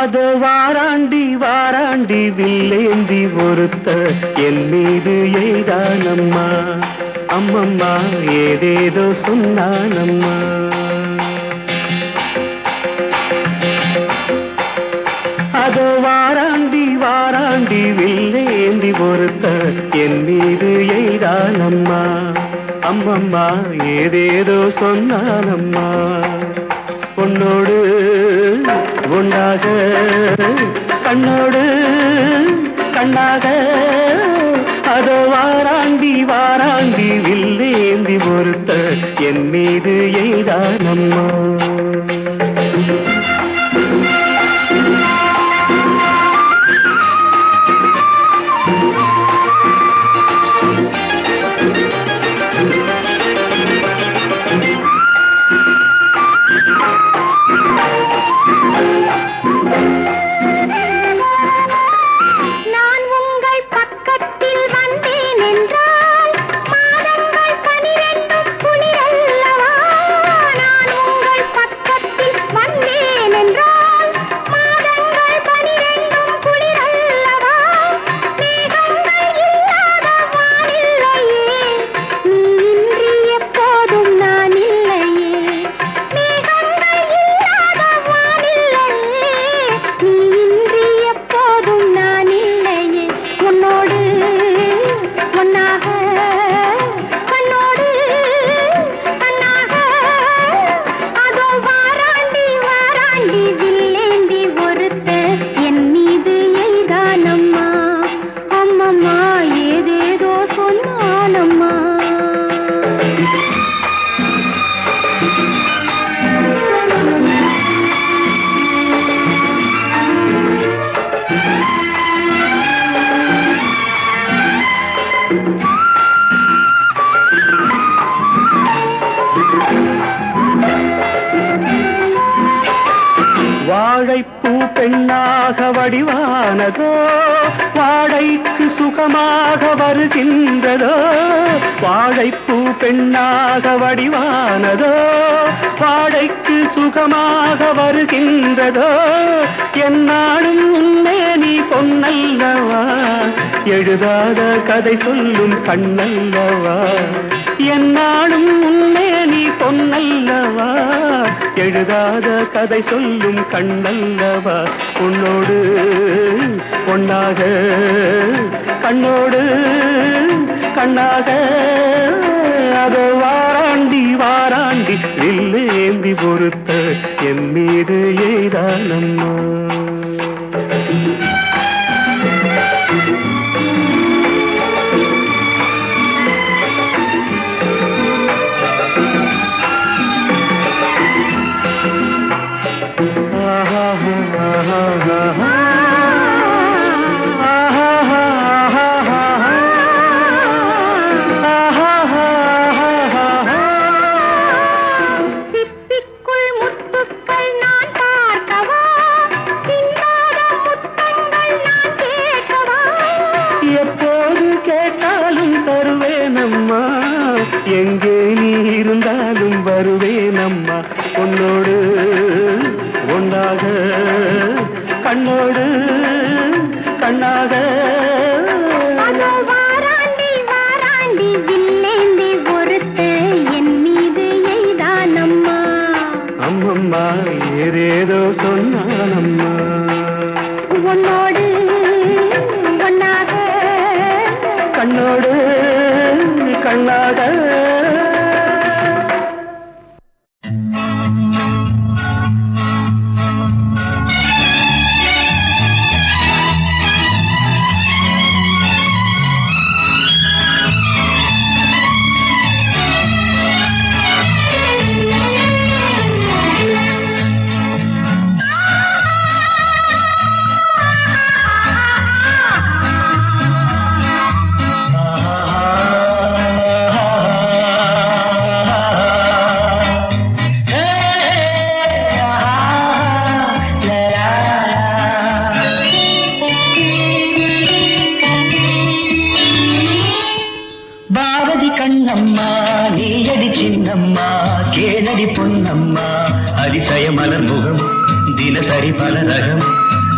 அதோ வாராண்டி வாராண்டி வில்லேந்தி ஒருத்த என் மீது எய்தானம்மா, அம்மம்மா ஏதேதோ சொன்னானம்மா. அதோ வாராண்டி வாராண்டி வில்லேந்தி ஒருத்த என் மீது எய்தானம்மா, செய்தானம்மா அம்மம்மா ஏதேதோ சொன்னானம்மா பொன்னோடு ஒன்றாக கண்ணோடு கண்ணாக அதோ வாராண்டி வாராண்டி வில்லேந்தி பொறுத்த என் மீது எய்தானம்மா வாழைப்பூ பெண்ணாக வடிவானதோ வாழைக்கு சுகமாக வருகின்றதோ வாழைப்பூ பெண்ணாக வடிவானதோ வாழைக்கு சுகமாக வருகின்றதோ என்னாலும் உன்னே நீ பொன்னல்லவா எழுதாத கதை சொல்லும் கண்ணல்லவா என்னாலும் உன்னே நீ பொன்னல்லவா எழுதாத கதை சொல்லும் கண்ணல்லவா உன்னோடு பொன்னாக கண்ணோடு கண்ணாக அதோ வாராண்டி வாராண்டி வில்லேந்தி பொறுத்த என் மீது எய்தானம்மா எங்கே நீ இருந்தாலும் வருவேனம்மா உன்னோடு ஒன்றாக கண்ணோடு கண்ணாக வாராண்டி வாராண்டி வில்லேந்தி பொறுத்து என் மீது எய்தானம்மா அம்மம்மா ஏதேதோ சொன்னானம்மா உன்னோடு ஒன்னாக கண்ணோடு கண்ணாக கண்ணம்மா நீயடி சின்னம்மா கேளடி பொன்னம்மா அதிசய மலர் முகம் தினசரி பல ரகம்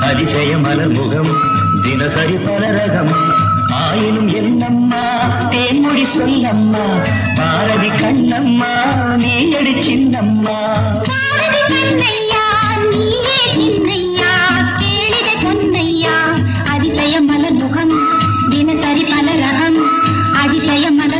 அதிசய மலர் முகம் தினசரி பல ரகம் ஆயினும் என்னம்மா தேன்மொழி சொல்லம்மா பாரதி கண்ணம்மா நீயடி சின்னம்மா அதிசய மலர் முகம் தினசரி பல ரகம் அதிசய மலர்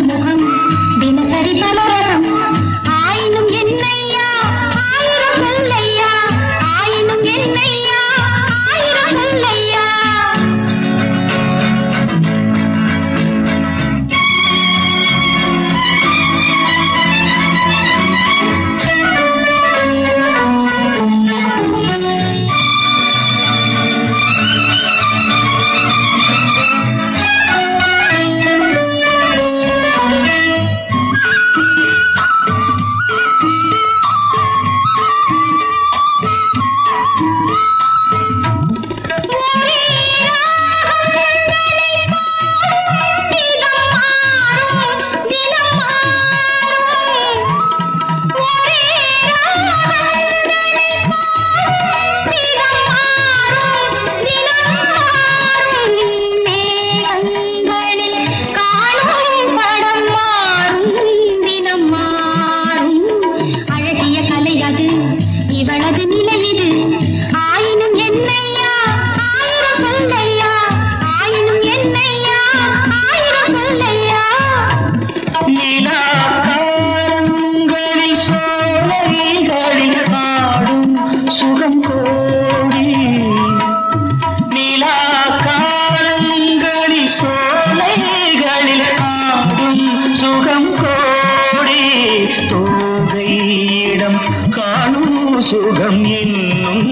சுகம் இன்னும்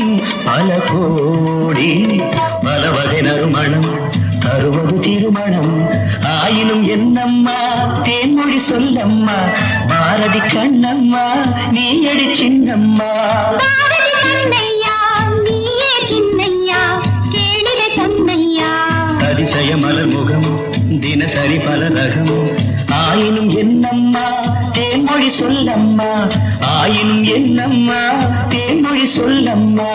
பல கோடி பல வகை நறுமணம் தருவது திருமணம் ஆயினும் என்னம்மா தேன்மொழி சொல்லம்மா பாரதி கண்ணம்மா நீ அடி சின்னம்மா பாரதி கண்ணையா நீயே சின்னையா கேளிரை பொன்னையா அதிசய மலர் முகம் தினசரி பல ரகம் ஆயினும் என்னம்மா தேன்மொழி சொல்லம்மா ஆயினும் என்னம்மா தேன்மொழி சொல்லம்மா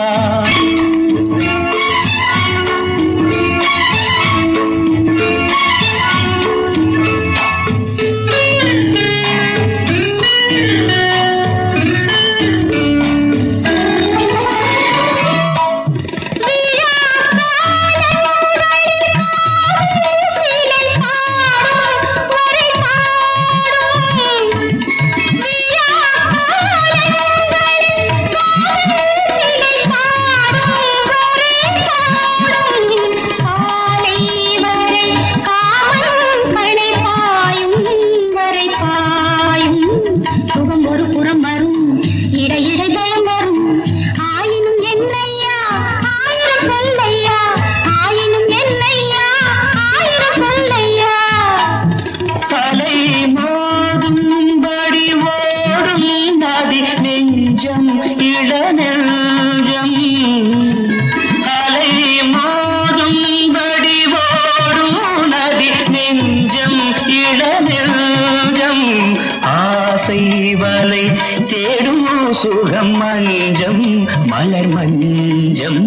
வலை தேடும் சுகம் மஞ்சம் மலர் மஞ்சம்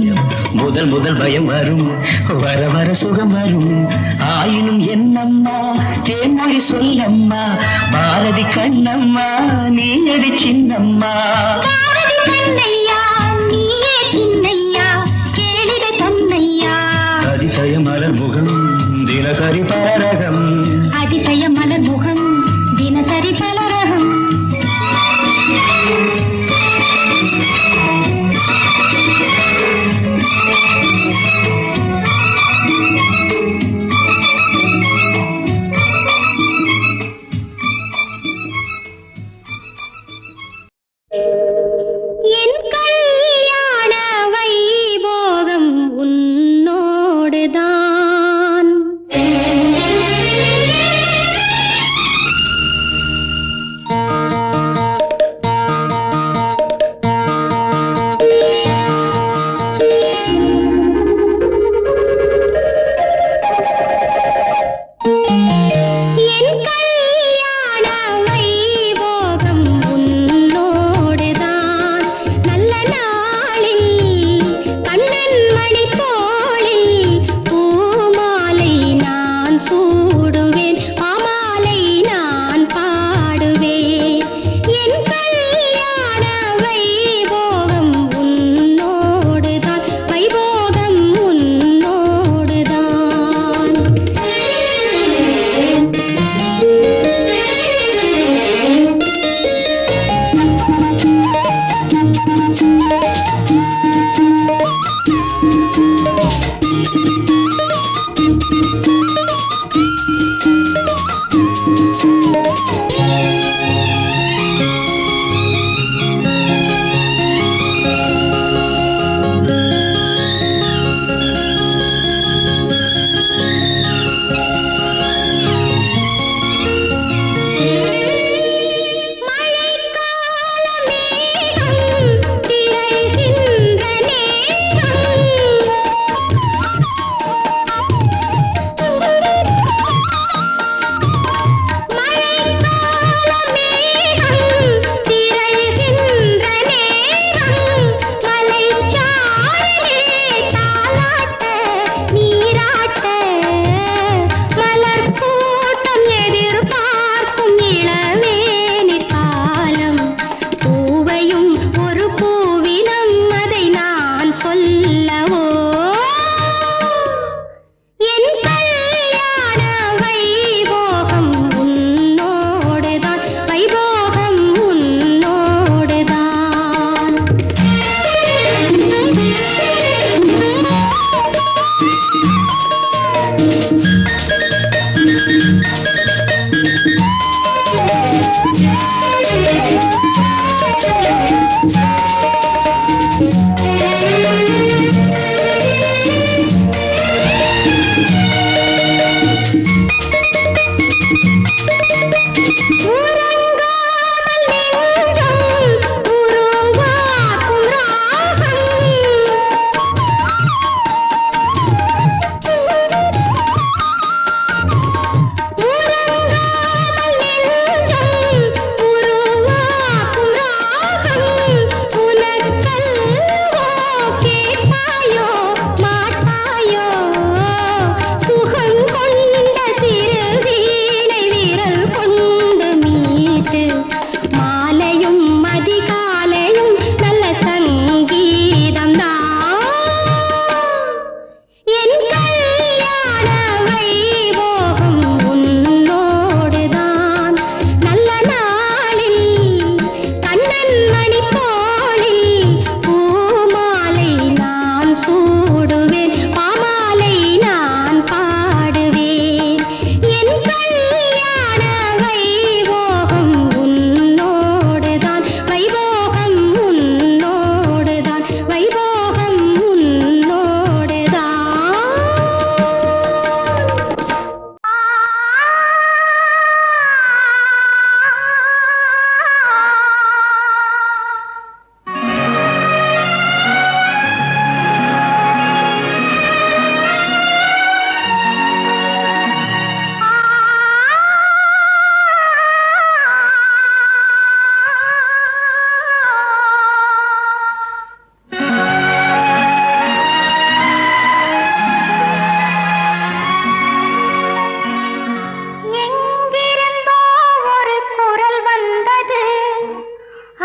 முதல் முதல் பயம் வரும் வர வர சுகம் வரும் ஆயினும் என்னம்மா தேன்மொழி சொல்லம்மா பாரதி கண்ணம்மா நீ அடி சின்னம்மா பாரதி கண்ணையா நீயே சின்னையா கேளிரை பொன்னையா அதிசய மலர் முகம் தினசரி பலரகம் அதிசய மலர் முகம் தினசரி பலரகம் என்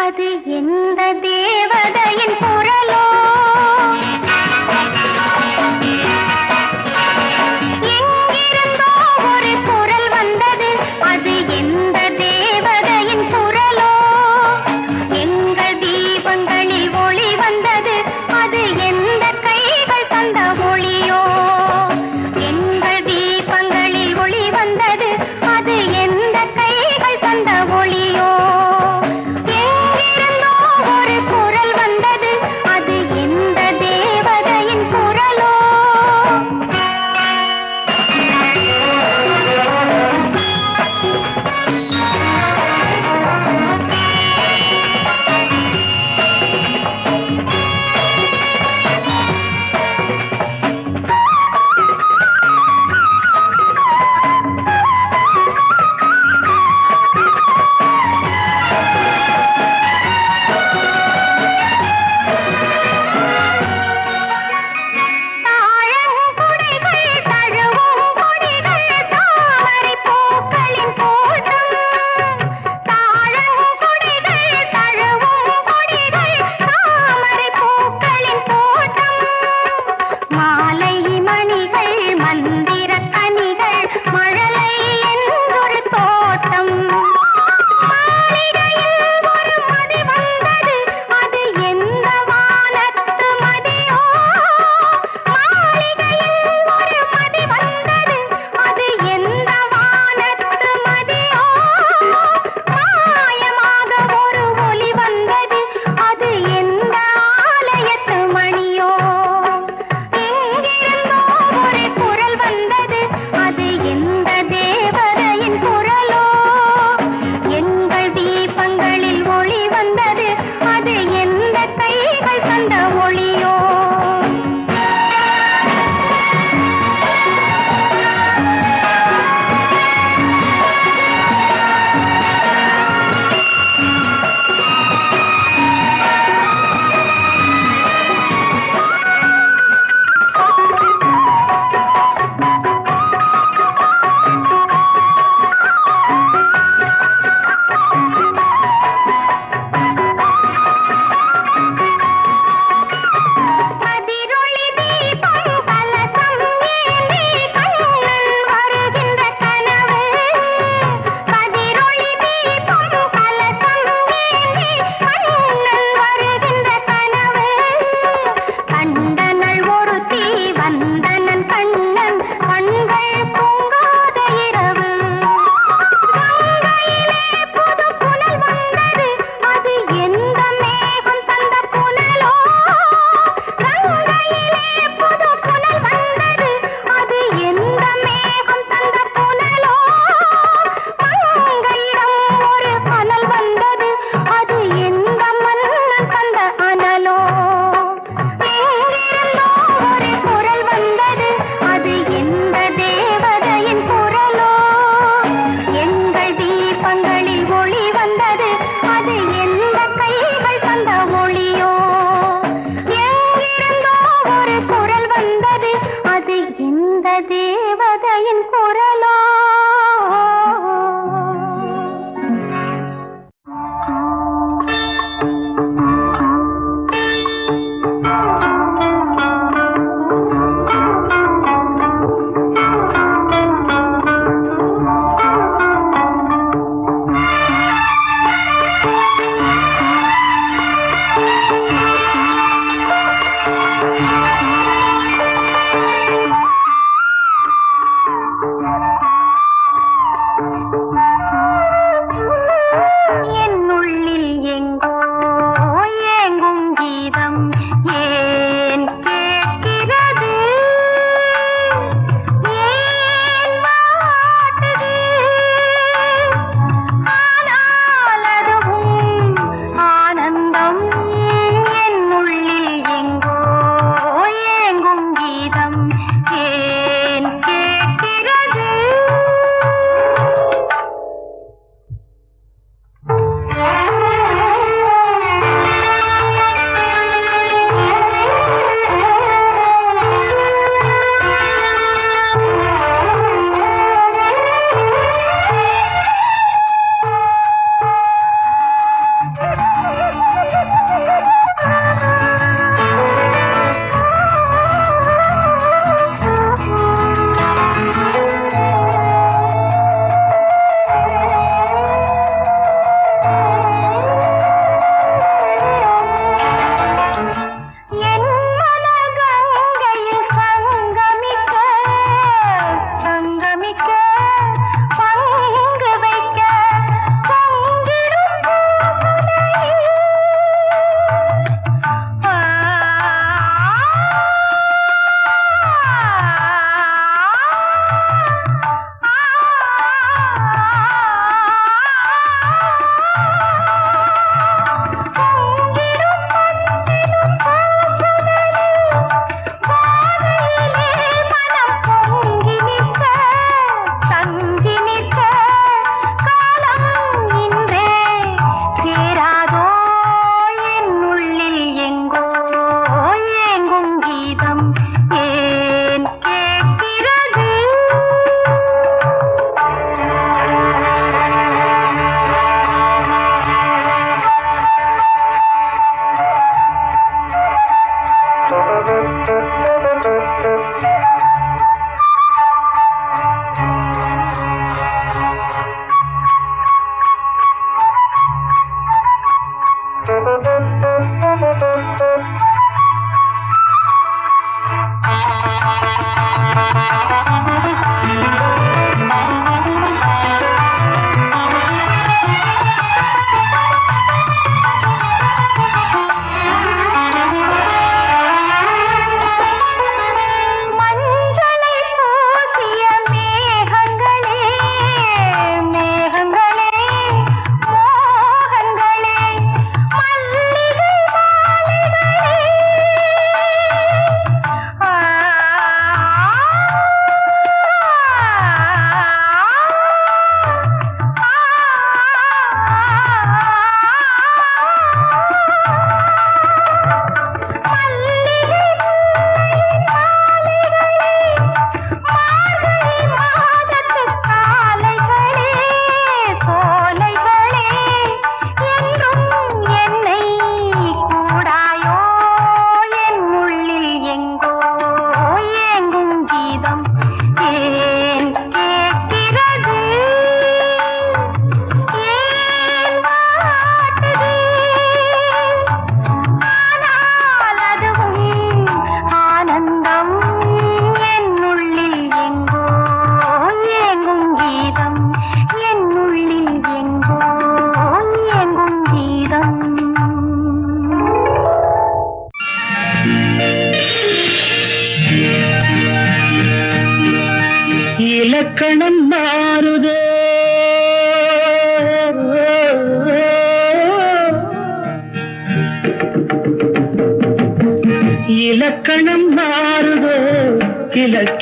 அது எந்த தேவதையின் குரலோ? எங்கிருந்தோ ஒரு குரல் வந்தது, அது எந்த தேவதையின் குரலோ? எங்கள் தீபங்களில் ஒளி வந்தது, அது எந்த கைகள் தந்த ஒளியோ? எங்கள் தீபங்களில் ஒளி வந்தது, அது எந்த கைகள் தந்த ஒளியோ? எங்கிருந்தோ ஒரு குரல் வந்தது, அது எந்த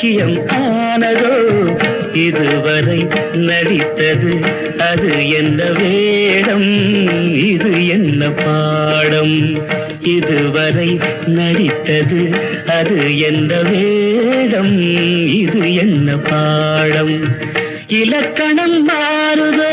இலக்கியம் ஆனதோ இதுவரை நடித்தது அது என்ன வேடம் இது என்ன பாடம் இதுவரை நடித்தது அது என்ன வேடம் இது என்ன பாடம் இலக்கணம் மாறுதோ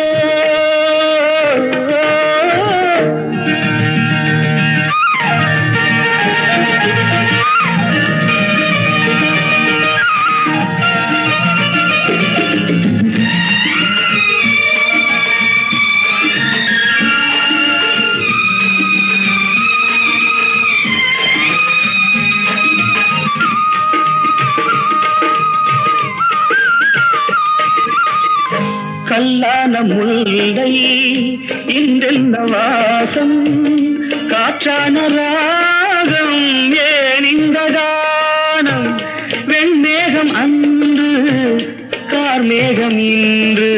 கல்லான முல்லை இன்றென்ன வாசம் காற்றான ராகம் ஏன் இந்த கானம் வெண்மேகம் அன்று கார்மேகம் இன்று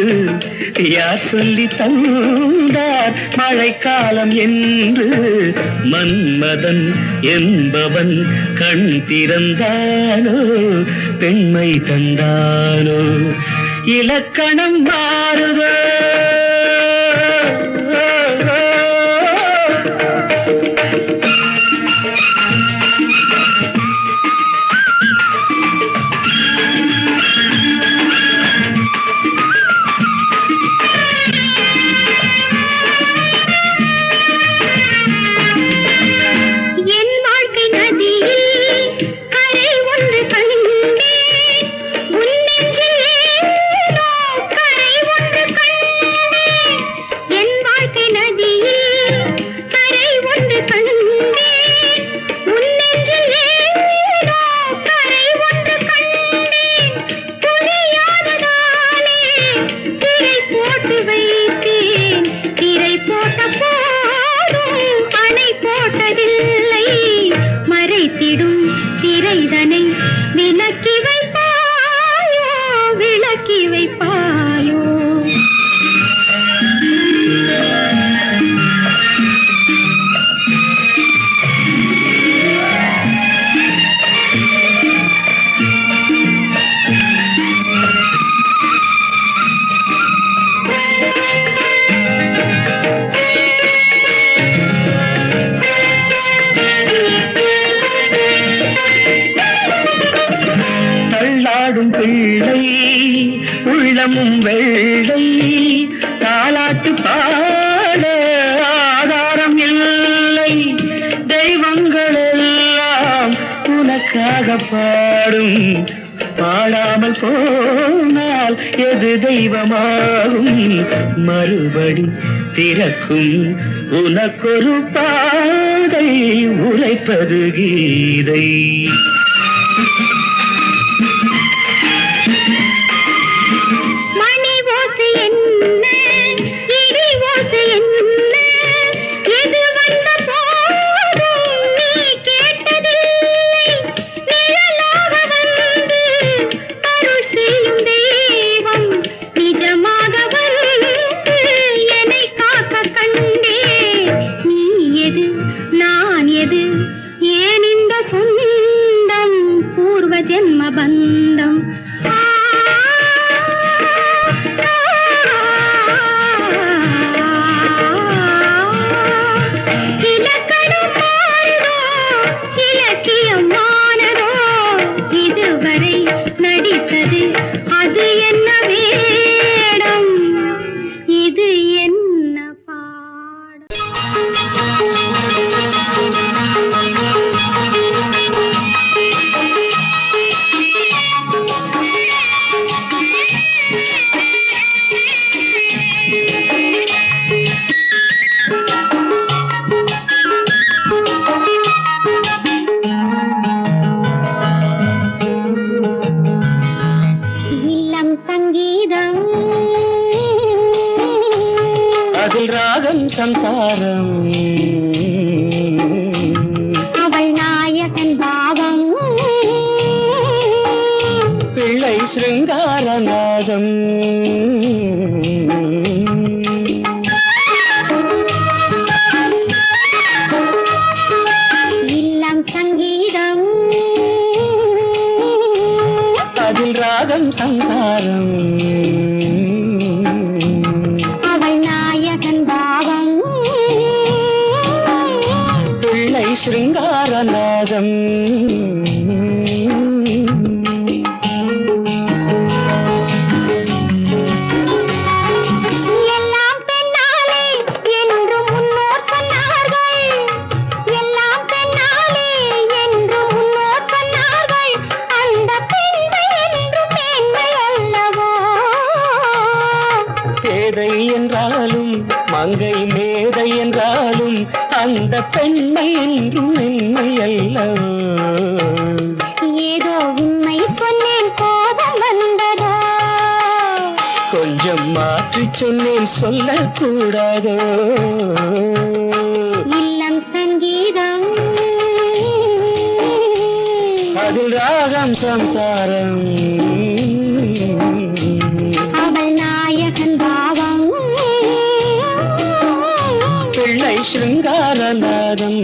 யார் சொல்லி தந்தார் மழைக்காலம் என்று மன்மதன் என்பவன் கண் திறந்தானோ பெண்மை தந்தானோ இலக்கணம் மாறுதோ பிள்ளை உள்ளமும் வெள்ளை தாலாட்டு பாட ஆதாரம் இல்லை தெய்வங்கள் எல்லாம் உனக்காக பாடும் பாடாமல் போனால் எது தெய்வமாகும் மறுபடி திறக்கும் உனக்கொரு பாதை உழைப்பது கீதை ஜென்ம பந்தம் இலக்கணம் மாறுதோ இலக்கியம் மானதோ இதுவரை நடித்தது அது என்ன வேடம் இது என்ன பாடம் அதில் ராகம் சம்சாரம் அவள் நாயகன் பாவம் பிள்ளை சிருங்காரநாதம் இல்லம் சங்கீதம் சிருங்காரநாதம். எல்லாம் பெண்ணாலே என்று முன்னோர் சொன்னார்கள். எல்லாம் பெண்ணாலே என்று முன்னோர் சொன்னார்கள். அந்த பெண்மை என்று பெண்மை அல்லவோ? பேதை என்றாலும் மங்கை மேதை என்றாலும் அந்த பெண்மை என்றும் மென்மை அல்லவோ? ஏதோ உண்மை சொன்னேன், கோபம் வந்ததோ? கொஞ்சம் மாற்றி சொன்னேன், சொல்லக்கூடாதோ? இல்லம் சங்கீதம், அதில் ராகம் சம்சாரம். அவள் நாயகன் பாவம், பிள்ளை சிருங்காரநாதம்.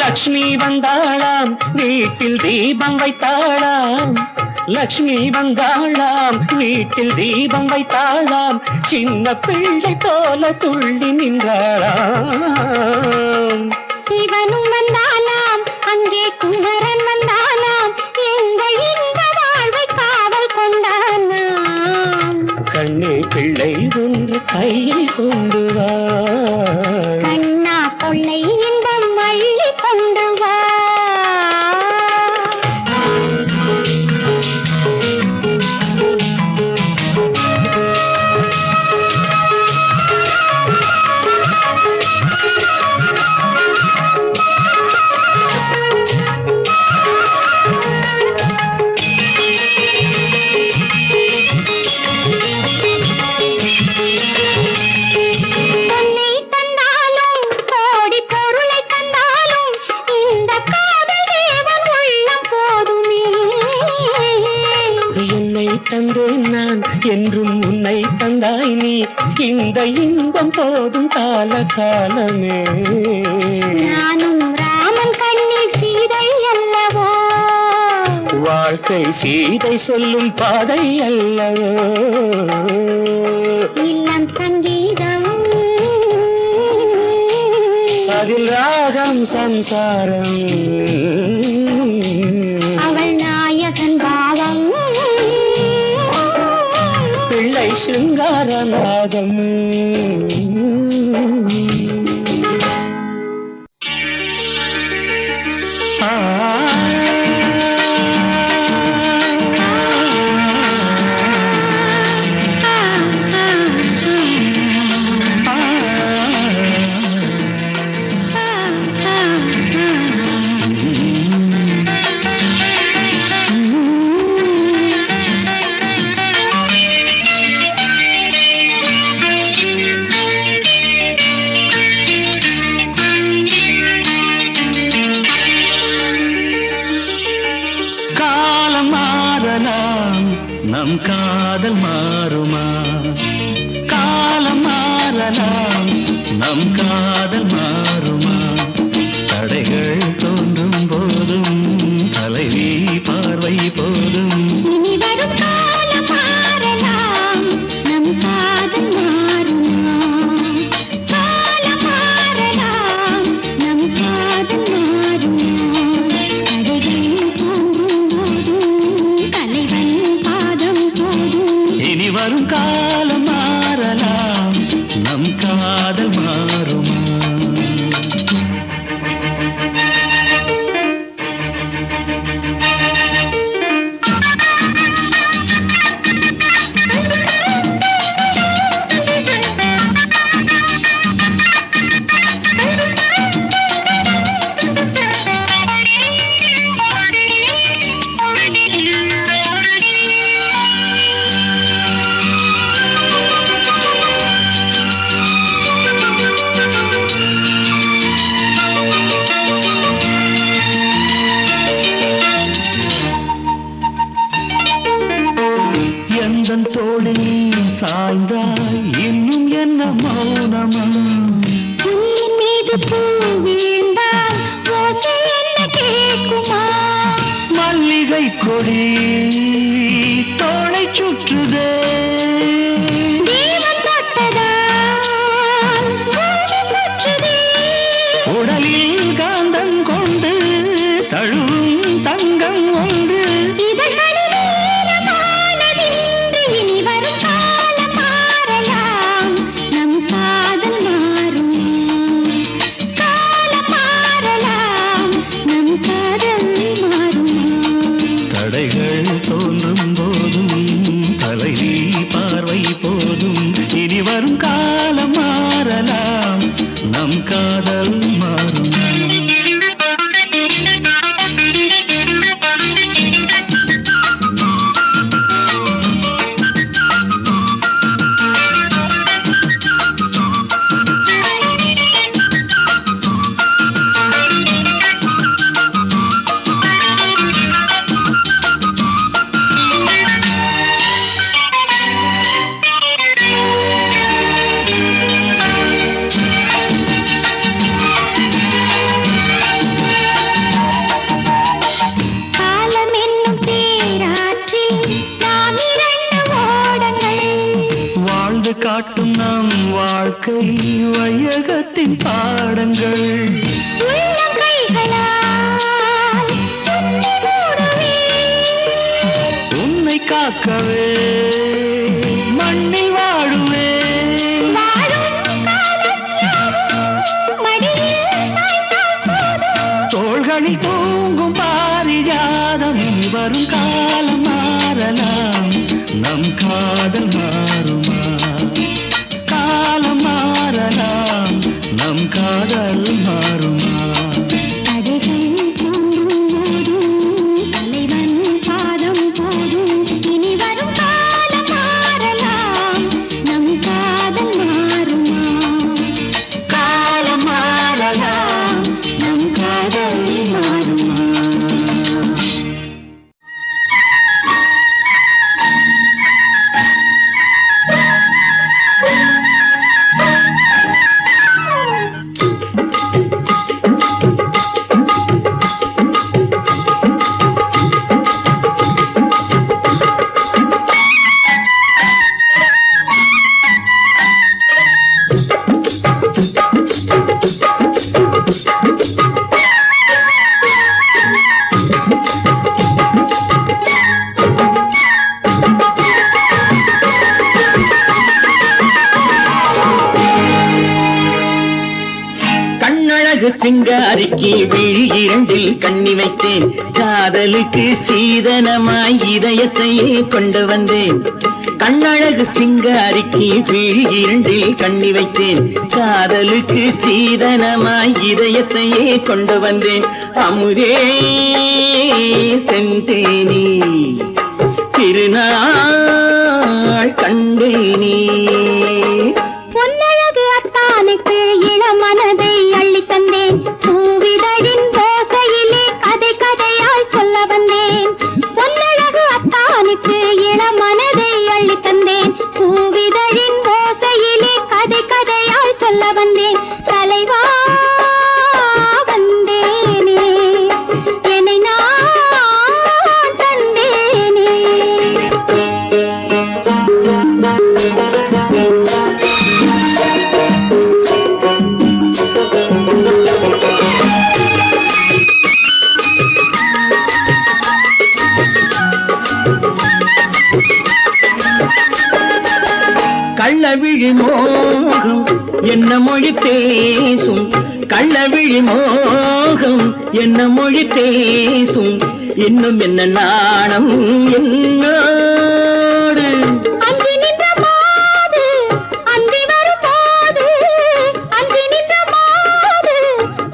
லக்ஷ்மி வந்தாளாம், வீட்டில் தீபம் வைத்தாளாம். லக்ஷ்மி வந்தாளாம், வீட்டில் தீபம் வைத்தாளாம். சின்ன பிள்ளை போல துள்ளி நின்றாளாம். இவனும் வந்தாலாம், அங்கே குமரன் வந்தாலாம். எங்கள் இந்த வாழ்வை காவல் கொண்டானாம். கண்ணே பிள்ளை ஒன்று கையில் கொண்டு வா. கண்ணா கொள்ளை இன்பம் அள்ளி கொண்டு வா. பொன்னை தந்தாலும் கோடி பொருளை தந்தாலும் இந்த காதல் தேவன் உள்ளம் போதுமே. என்னை தந்தேன் நான், என்றும் உன்னை தந்தாய் நீ. இந்த இன்பம் போதும் கால காலமே. நானும் ராமன் கண்ணில் சீதை அல்லவோ? வாழ்க்கை சீதை சொல்லும் பாதை அல்லவோ? இல்லம் சங்கீதம், அதில் ராகம் சம்சாரம். அவள் நாயகன் பாவம், பிள்ளை சிருங்காரநாதம். நம் காதல் மாறுமா? காலம் மாறலாம், நம் காதல் மாறுமா? தடைகள் தோன்றும் போதும் தலைவி பார்வை போதும். இனி வரும் காலம் மாறலாம், நம் காதல் மாறுமா? காலம் மாறலாம், நம் காதல் மாறுமா? தடைகள் தோன்றும் போதும் தலைவன் பாதம் போதும். இனி வரும் காலம் மாறலாம், நம் காதல் மாறுமா? கொடி தோளை சுற்றுதே உடலில் காந்தம் கொண்டு தழுவும் தங்கம் உண்டு தடைகள் தோன்றும் போதும் தலைவி பார்வை போதும் இனி வரும் காலம் மாறலாம் நம் காதல் மாறும் காட்டும் நம் வாழ்க்கை வையகத்தின் பாடங்கள் உன்னை காக்கவே மண்ணில் வாழுவே தோள்களில் தூங்கும் பாரிஜாதம் வரும் காலம் மாறலாம் நம் காதல் மாறுமா நம் காதல் மாறுமா தடைகள் தோன்றும் போதும் தலைவன் பாதம் போதும் இனி வரும் காலம் மாறலாம் நம் காதல் மாறுமா காலம் மாறலாம் நம் காதல் மாறுமா சிங்காரிக்கு விழி இரண்டில் கண்ணி வைத்தேன் காதலுக்கு சீதனமாய் இதயத்தையே கொண்டு வந்தேன் கண்ணழகு சிங்காரிக்கு விழி இரண்டில் கண்ணி வைத்தேன் காதலுக்கு சீதனமாய் இதயத்தையே கொண்டு வந்தேன் அமுதே செந்தேனே திருநாள் கண்டேனே பொன்னழகு அத்தானுக்கு இளமனதை அள்ளி தந்தேன் பூவிதழின் ஓசையிலே கதை கதையாய் சொல்ல வந்தேன் பொன்னழகு அத்தானுக்கு இளமனதை அள்ளி தந்தேன் பூவிதழின் ஓசையிலே கதை கதையாய் சொல்ல வந்தேன் தலைவா வந்தேனே என்னை நான் தந்தேனே கள்ளவிழி மோகம் என்ன மொழி பேசும் கள்ளவிழி மோகம் என்ன மொழி பேசும் இன்னும் என்ன நாணம் என்னோடு அஞ்சி நின்ற மாது அந்தி வரும் போது அஞ்சி நின்ற மாது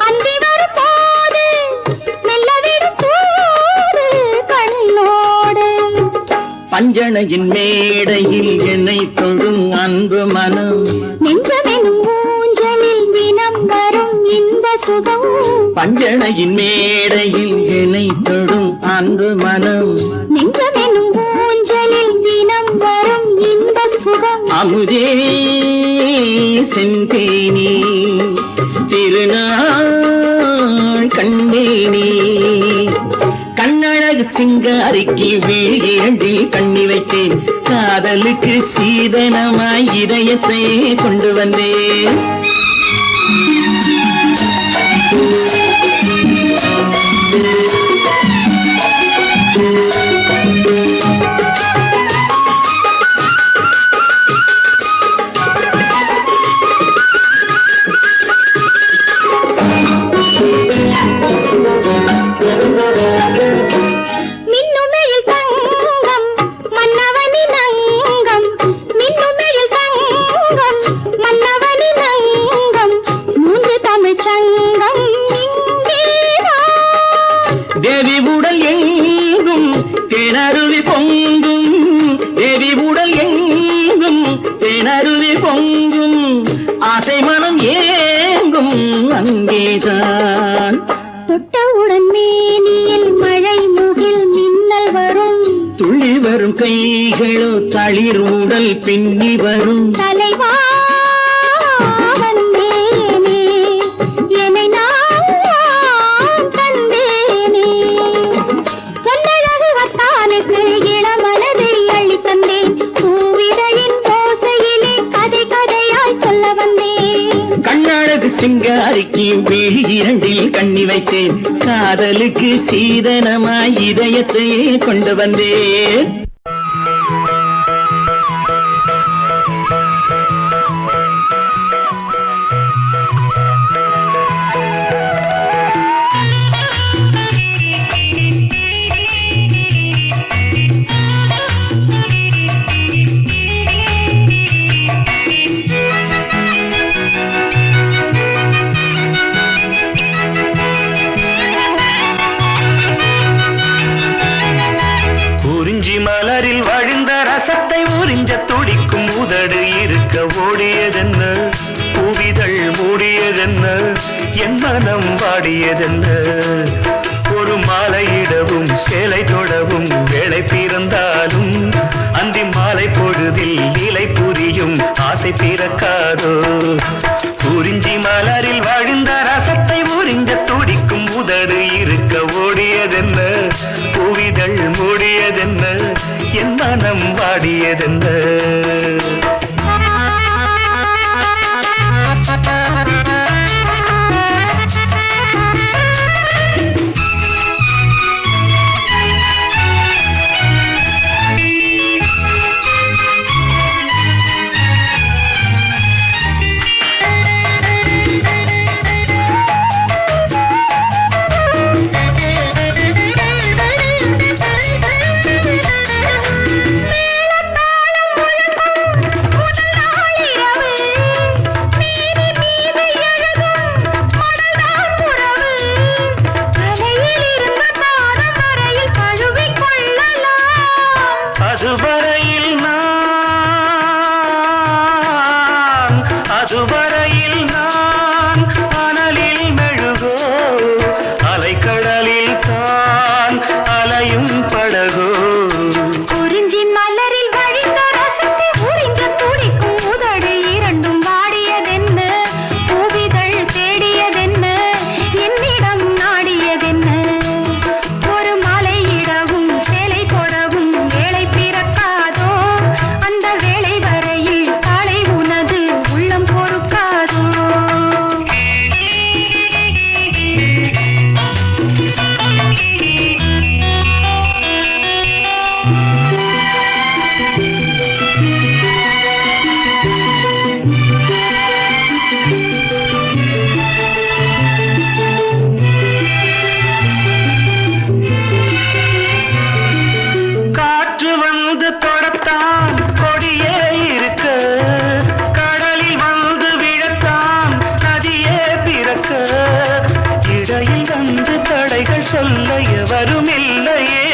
அந்தி வரும் போது மெல்ல விடும் போது கண்ணோடு பஞ்சணையின் மேடையில் என்னை தொழும் அன்பு மனம் நெஞ்சமெனும் ஊஞ்சலில் தினம் வரும் இன்ப சுகம் பஞ்சணையின் மேடையில் என்னை தொழும் அன்பு மனம் நெஞ்சமெனும் ஊஞ்சலில் தினம் வரும் இன்ப சுகம் அமுதே செந்தேனே திருநாள் கண்டேனே கண்ணழகு சிங்காரிக்கு வீழிரண்டில் கண்ணி வைத்தேன் காதலுக்கு சீதனமாய் இதயத்தை கொண்டு வந்தேன் தேவி உடல் எங்கும் தேனருவி பொங்கும் தேவி உடல் எங்கும் தேனருவி பொங்கும் ஆசை மனம் ஏங்கும் அங்கேதான் தொட்டவுடன் மேனியில் மழை முகில் மின்னல் வரும் துள்ளி வரும் கைகளோ தளிர் உடல் பின்னி வரும் தலைவா சிங்காரிக்கு வீழிரண்டில் கண்ணி வைத்தேன் காதலுக்கு சீதனமாய் இதயத்தை கொண்டு வந்தேன் மலரில் வழிந்த ரசத்தை உறிஞ்ச துடிக்கும் உதடு இருக்க ஓடியதென்ன பூவிதழ் மூடியதென்ன என் மனம் வாடியதென்ன ஒரு மாலையிடவும் சேலை தொடவும் வேளை பிறந்தாலும் அந்தி மாலை பொழுதில் இலை புரியும் ஆசை பிறக்காதோ குறிஞ்சி மலரில் வழிந்த ரசத்தை உறிஞ்ச துடிக்கும் உதடு இருக்க ஓடியதென்ன பூவிதழ் மூடியதென்ன என் மனம் வாடியதென்ன அதுவரையில் நான் அனலில் மெழுகோ அலைக்கடலில் தான் அலையும் படகோ குறிஞ்சி மலரில் வழிந்த ரசத்தை உறிஞ்ச துடிக்கும் உதடு இரண்டும் வாடியதென்ன பூவிதழ் தேடியதென்ன என்னிடம் நாடியதென்ன ஒரு மலையிடவும் சேலை கொடவும் வேளை பிறக்காதோ அந்த வேளை வரையில் காலை உனது உள்ளம் பொறுக்காதோ காற்று வந்து தொடத்தான் கொடியே இருக்க கடலில் வந்து விழத்தான் நதியே பிறக்க இடையில் வந்து தடைகள் சொல்ல எவரும் இல்லையே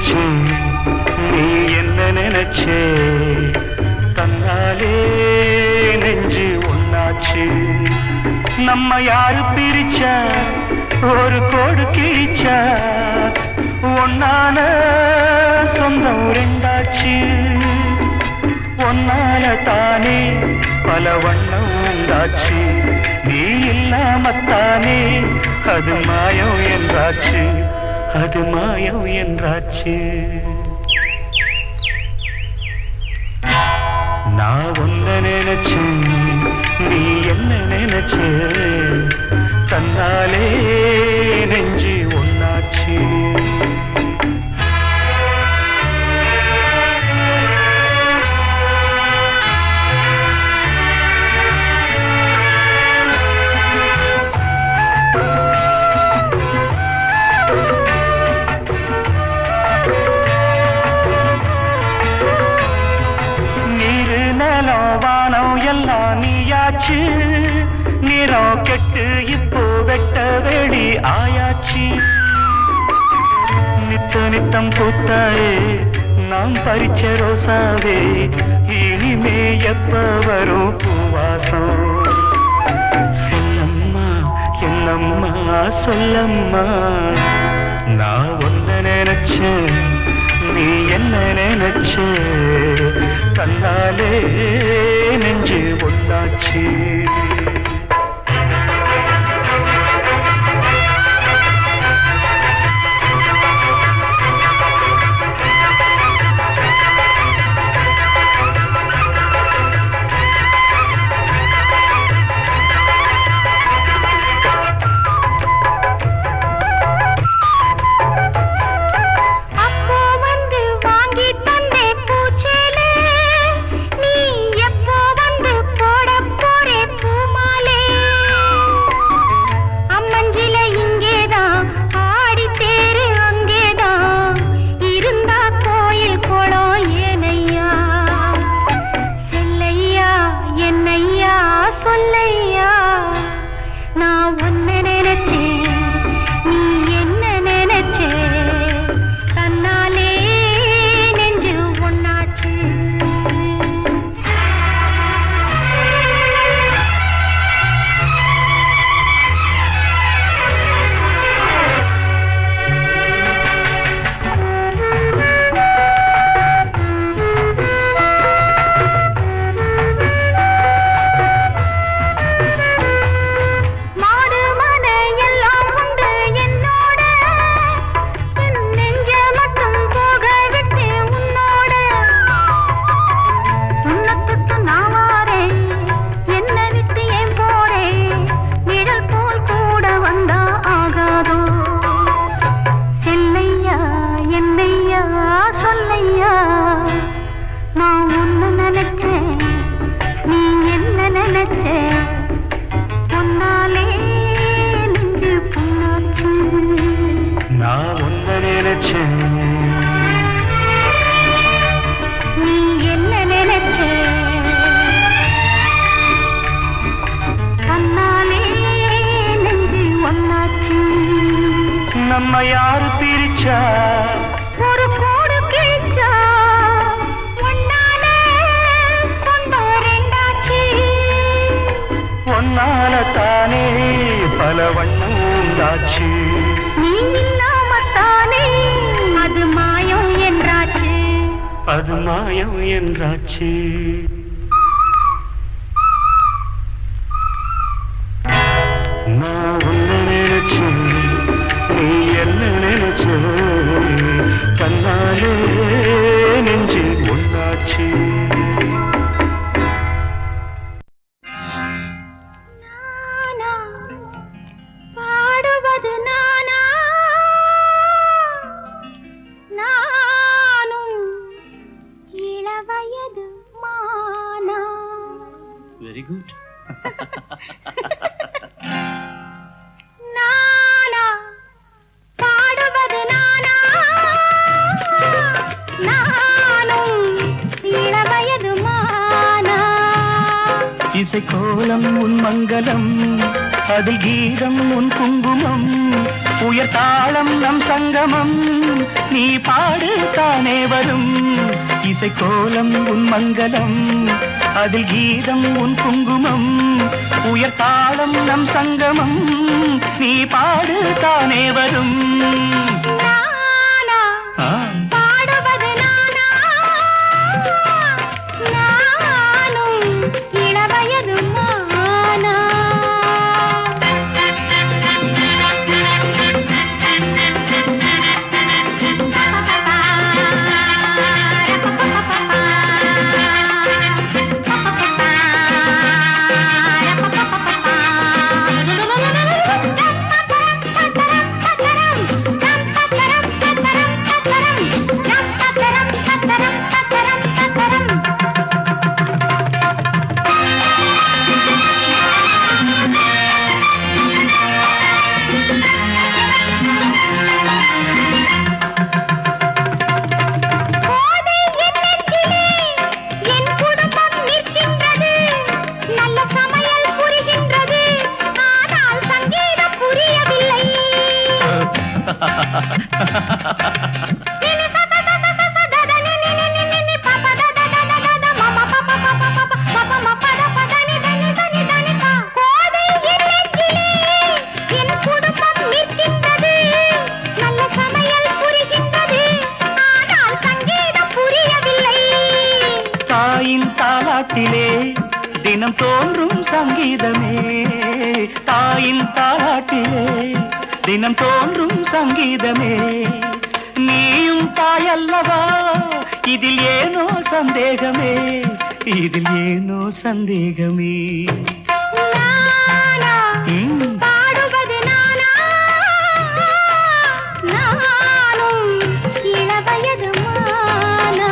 நினைச்சு நீ என்ன நினைச்சே தன்னாலே நெஞ்சு ஒன்னாச்சு நம்ம யாரு பிரிச்சா ஒரு கோடு கிழிச்சா ஒன்னான சொந்தம் ரெண்டாச்சு ஒன்னால தானே பல வண்ணம் உண்டாச்சு நீ இல்லாமத்தானே அது மாயம் என்றாச்சு அது மாயம் என்றாச்சு நான் ஒன்ன நினைச்சேன் நீ என்ன நினைச்சே தன்னாலே நெஞ்சு ஒன்னாச்சு நிறம் கெட்டு இப்போ வெட்ட வெளி ஆயாச்சு நித்த நித்தம் பூத்தாயே நாம் பறிச்ச ரோசாவே இனிமே எப்ப வரும் பூவாசம் சொல்லம்மா என்னம்மா சொல்லம்மா நான் ஒன்ன நினைச்சேன் நீ என்ன நினைச்சே தன்னாலே நெஞ்சு ஒன்னாச்சு நம்ம யாரு பிரிச்சா ஒரு கோடு கிழிச்சா ஒன்னால சொந்தம் ரெண்டாச்சு ஒன்னால தானே பல வண்ணம் உண்டாச்சு நீ இல்லாமத்தானே அது மாயம் என்றாச்சு அது மாயம் என்றாச்சு நான் உன்னை நினைச்சேன் நீ என்ன நினைச்சோ தன்னாலே நெஞ்சு ஒன்னாச்சு பாடுவது நானா நானும் இளவயது மானா வெரி குட் இசை கோலம் உன் மங்களம் அதில் கீதம் உன் குங்குமம் உயர் தாளம் நம் சங்கமம் நீ பாடு தானே வரும் இசைக்கோலம் உன் மங்களம் அதில் கீதம் உன் குங்குமம் உயர் தாளம் நம் சங்கமம் நீ பாடு தானே வரும் நானா பாடுவது நானா நானும் இளவயது மானா தாலாட்டிலே தினம் தோன்றும் சங்கீதமே தாயின் தாலாட்டிலே தினம் தோன்றும் சங்கீதமே நீயும் தாயல்லவா இதில் ஏனோ சந்தேகமே இதில் ஏனோ சந்தேகமே பாடுவது நானா நானும் இளவயது மானா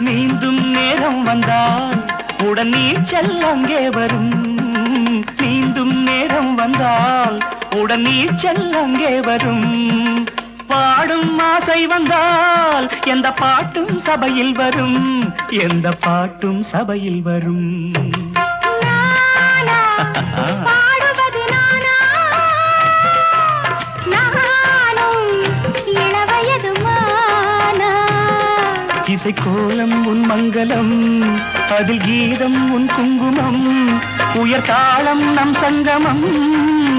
நீந்தும் நேரம் வந்தால் உடன் நீச்சல் அங்கே வரும் நீந்தும் நேரம் வந்தால் உடன் நீச்சல் அங்கே வரும் பாடும் ஆசை வந்தால் எந்த பாட்டும் சபையில் வரும் எந்த பாட்டும் சபையில் வரும் பாடுவது நானா நானும் இளவயது மானா இசைக்கோலம் உன் மங்களம் அதில் கீதம் உன் குங்குமம் உயர் தாளம் நம் சங்கமம்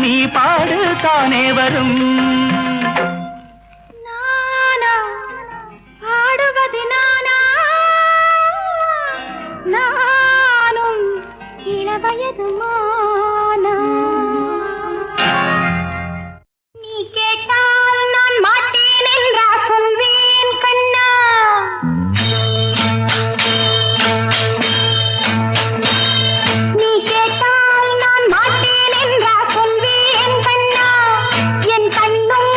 நீ பாடு தானே வரும் பாடுவது நானா நானும் இளவயது மானா நீ கேட்டால் நான் மாட்டேன் என்றா சொல்வேன் கண்ணா நீ கேட்டால் நான் மாட்டேன் என்றா சொல்வேன் கண்ணா என் கண்ணும்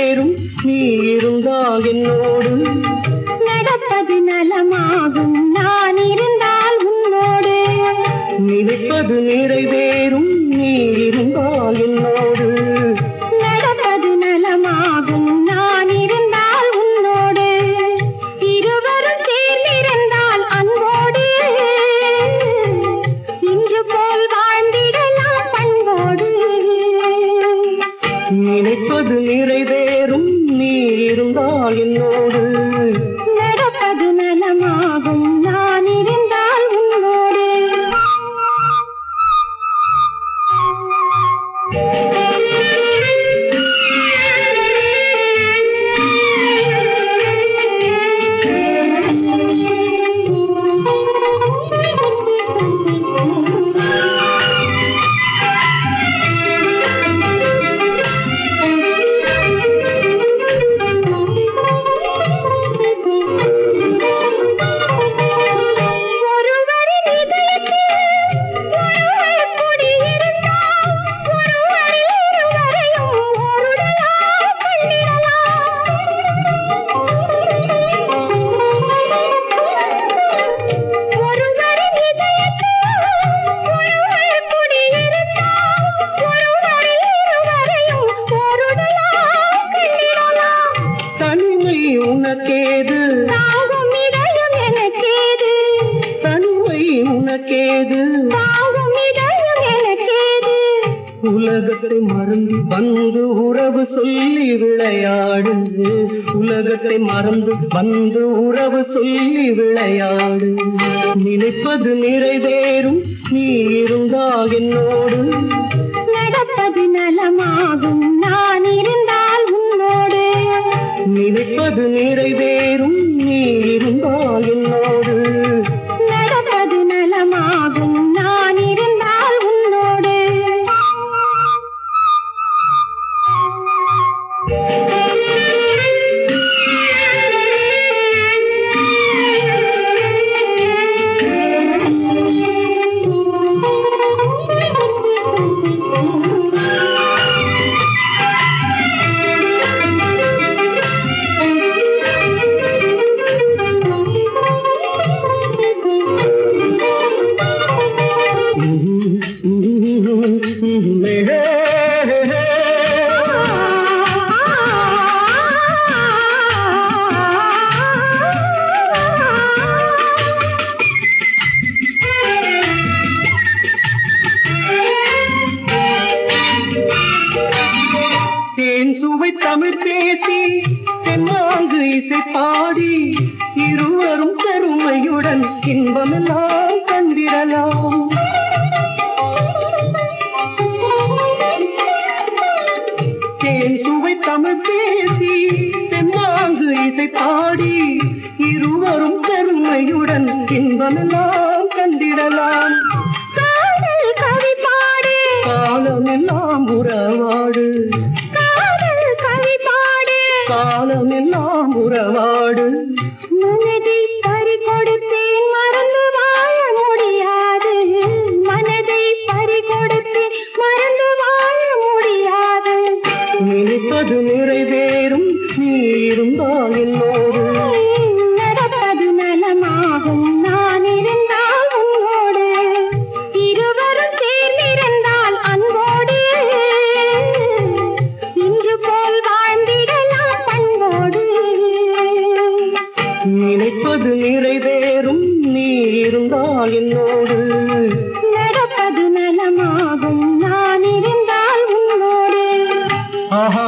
நிறைவேறும் நீ இருந்தால் என்னோடு. நடப்பது நலமாகும் நான் இருந்தால் உன்னோடு. நினைப்பது நிறைவேறும் நீ இருந்தால் என்னோடு. நடப்பது நலமாகும் நான் இருந்தால் உன்னோடு. இருவரும் சேர்ந்திருந்தால் அன்போடு. இன்று போல் வாழ்ந்திடலாம் பண்போடு. நினைப்பது நிறைவேறும் நீ இருந்தால் என்னோடு. நடப்பது நலமாகும் நான் இருந்தால் உன்னோடு. உனக்கேது தாங்கும் இதயம் எனக்கேது. தனிமை உனக்கேது தாங்கும் இதயம் எனக்கேது. உலகத்தை மறந்து வந்து உறவு சொல்லி விளையாடு. உலகத்தை மறந்து வந்து உறவு சொல்லி விளையாடு. நினைப்பது நிறைவேறும் நீ இருந்தால் என்னோடு. நடப்பது நலமாகும் நான் இருந்தால் உன்னோடு. நினைப்பது நிறைவேறும் நீ இருந்தால் என்னோடு. நடப்பது நலமாகும் நான் இருந்தால் உன்னோடு. சுவை தமிழ் பேசி தென்னாங்கு இசை பாடி இருவரும் பெருமையுடன் இன்பமெல்லாம் கண்டிடலாம். தேன் சுவை தமிழ் பேசி தென்னாங்கு இசை பாடி இருவரும் பெருமையுடன் இன்பமெல்லாம் கண்டிடலாம். காதல் கவி பாடு காலமெல்லாம் உறவாடு. காலமெல்லாம் உறவாடு. மனதை பறி கொடுத்தேன் மறந்து வாழ முடியாது. மனதை பறி கொடுத்தேன் மறந்து வாழ முடியாது. நினைப்பது நிறைவேறும் நீ இருந்தால் என்னோடு. நடப்பது நலமாகும் நான் இருந்தால் உன்னோடு. இருவரும் சேர்ந்திருந்தால் அன்போடு. இன்று போல் வாழ்ந்திடலாம் பண்போடு. நினைப்பது நிறைவேறும் நீ இருந்தால் என்னோடு. நடப்பது நலமாகும் நான் இருந்தால் உன்னோடு. ஆஹா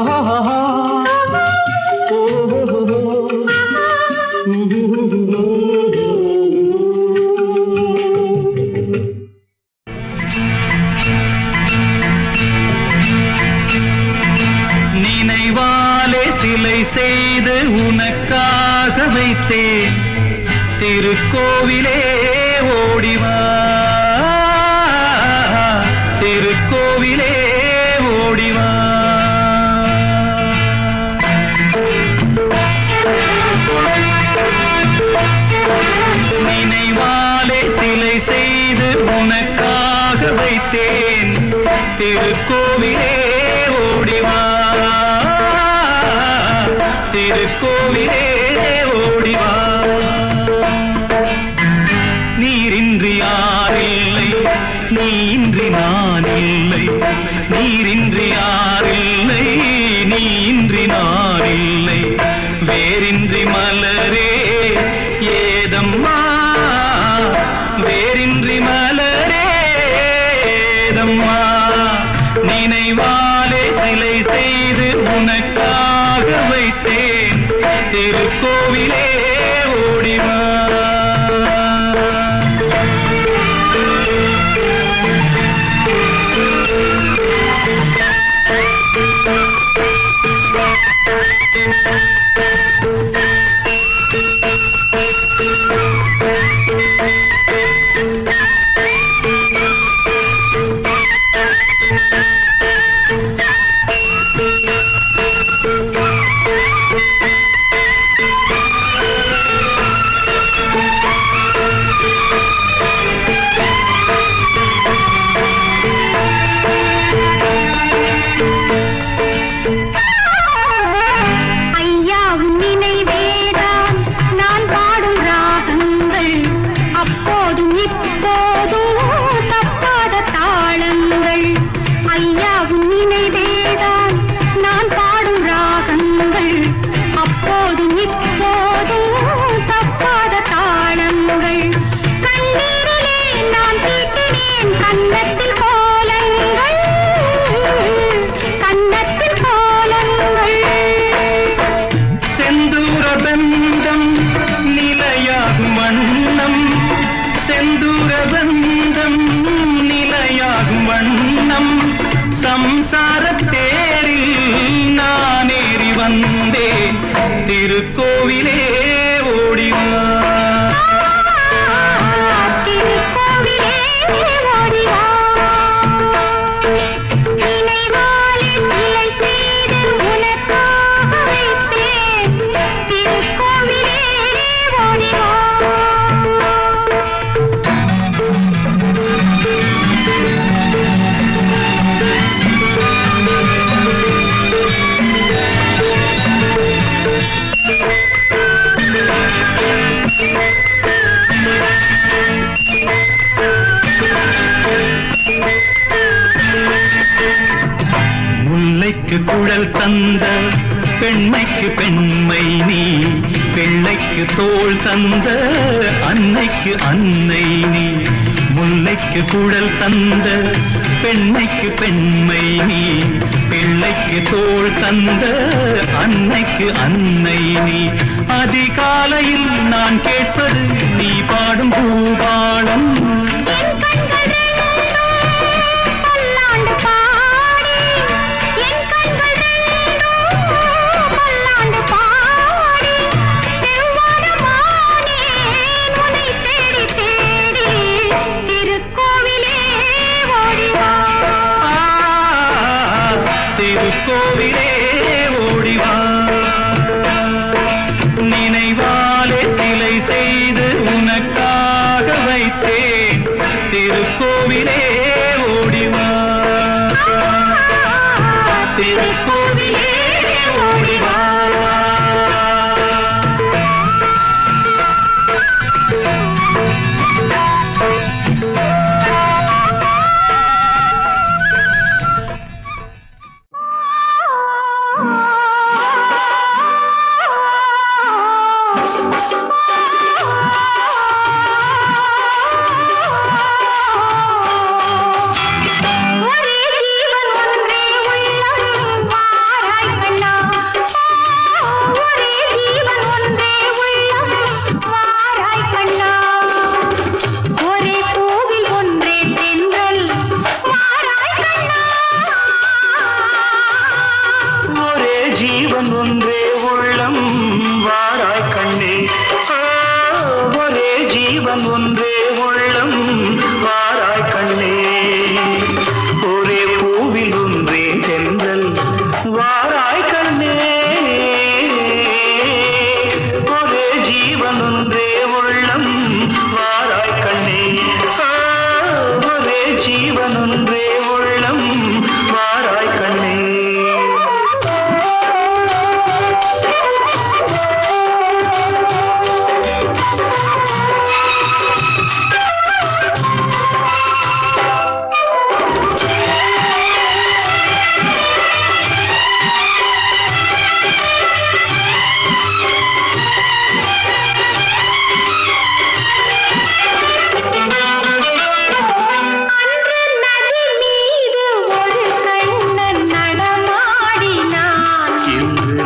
நினைவாலே சிலை செய்து உனக்காக வைத்தேன். திருக்கோவிலே ஓடிவா. திருக்கோவிலே ஓடிவா. நினைவாலே சிலை செய்து உனக்காக வைத்தேன். திருக்கோவிலே ஓடிவா. திருக்கோவிலே ஓடிவா. நீரின்றி யாரில்லை, நீயின்றி நான் இல்லை. நீரின்றி யாரில்லை, நீயின்றி நான் இல்லை. வேரின்றி மலரே ஏதம்மா, வேரின்றி மலரே ஏதம்மா. நினைவாலே சிலை செய்து உனக்காக வைத்தேன், திருக்கோவிலே ஓடிவா. திருக்கோவிலே ஓடிவா. திருக்கோவிலே ஓடிவா. நினைவாலே சிலை செய்து உனக்காக வைத்தேன், திருக்கோவிலே ஓடிவா. முல்லைக்கு குழல் தந்த பெண்மைக்கு பெண்மை நீ, பிள்ளைக்கு தோள் தந்த அன்னைக்கு அன்னை நீ. முல்லைக்கு குழல் தந்த பெண்மைக்கு பெண்மை நீ, பிள்ளைக்கு தோள் தந்த அன்னைக்கு அன்னை நீ. அதிகாலையில் நான் கேட்பது நீ பாடும் பூபாலம். திருக்கோவிலே ஓடிவா. நினைவாலே சிலை செய்து உனக்காக வைத்தேன், திருக்கோவிலே ஓடிவா. திருக்கோவிலே ஓடிவா.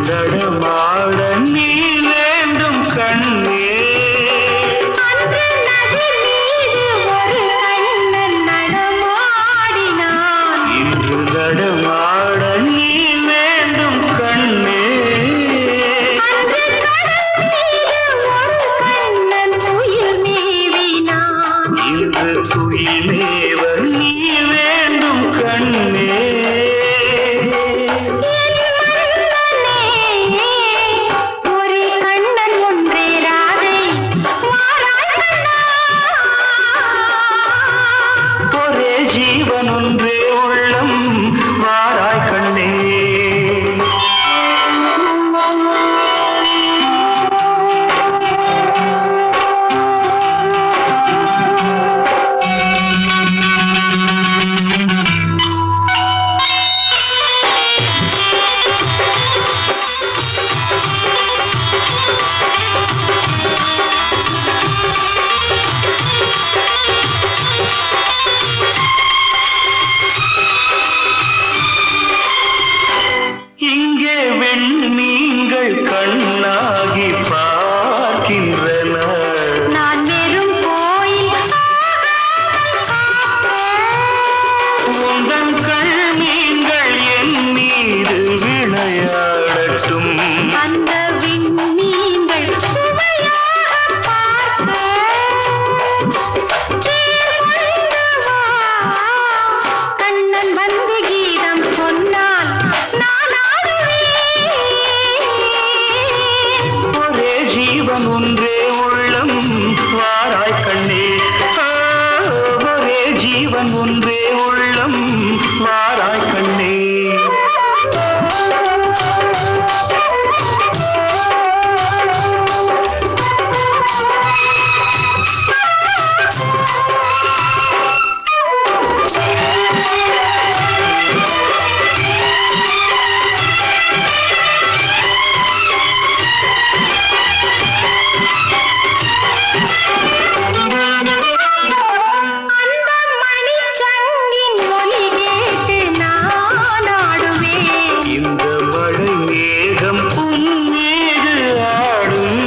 நடமாட நீ வேண்டும் கண்ணே அன்று நதி மீது ஒரு கண்ணன் நடமாடினான். இன்று நடமாட நீ வேண்டும் கண்ணே அன்று கடல் மீது ஒரு கண்ணன் உயிர் மேவினான். இன்று துயிலேவ நீ வேண்டும் கண்ணே ஒரு கண்ணன் ஒன்றே ராதை மாறாய் கண்ணா. ஒரே ஜீவன் ஒன்றே உள்ளம் வாராய் கண்ணே இங்கே வெண்மீன்கள் கண்ணாகி பார்க்கின்றன நான் வெறும் கோயில் உந்தன் கண்மீன்கள் என் மீது விளையாடட்டும் அந்த விண்மீன்கள் சுவையாக பார்க்க கண்ணன் வந்து கீதம் சொன்னால் நான் ஆடுவேன். ஒரே ஜீவன் ஒன்றே உள்ளம் வாராய் கண்ணே ஆ, ஒரே ஜீவன் ஒன்றே உள்ளம் வாராய் கண்ணே அந்த மணிச்சங்கின் ஒலி கேட்டு நான் ஆடுவேன். இந்த மழை மேகம் உன் மீது ஆடும்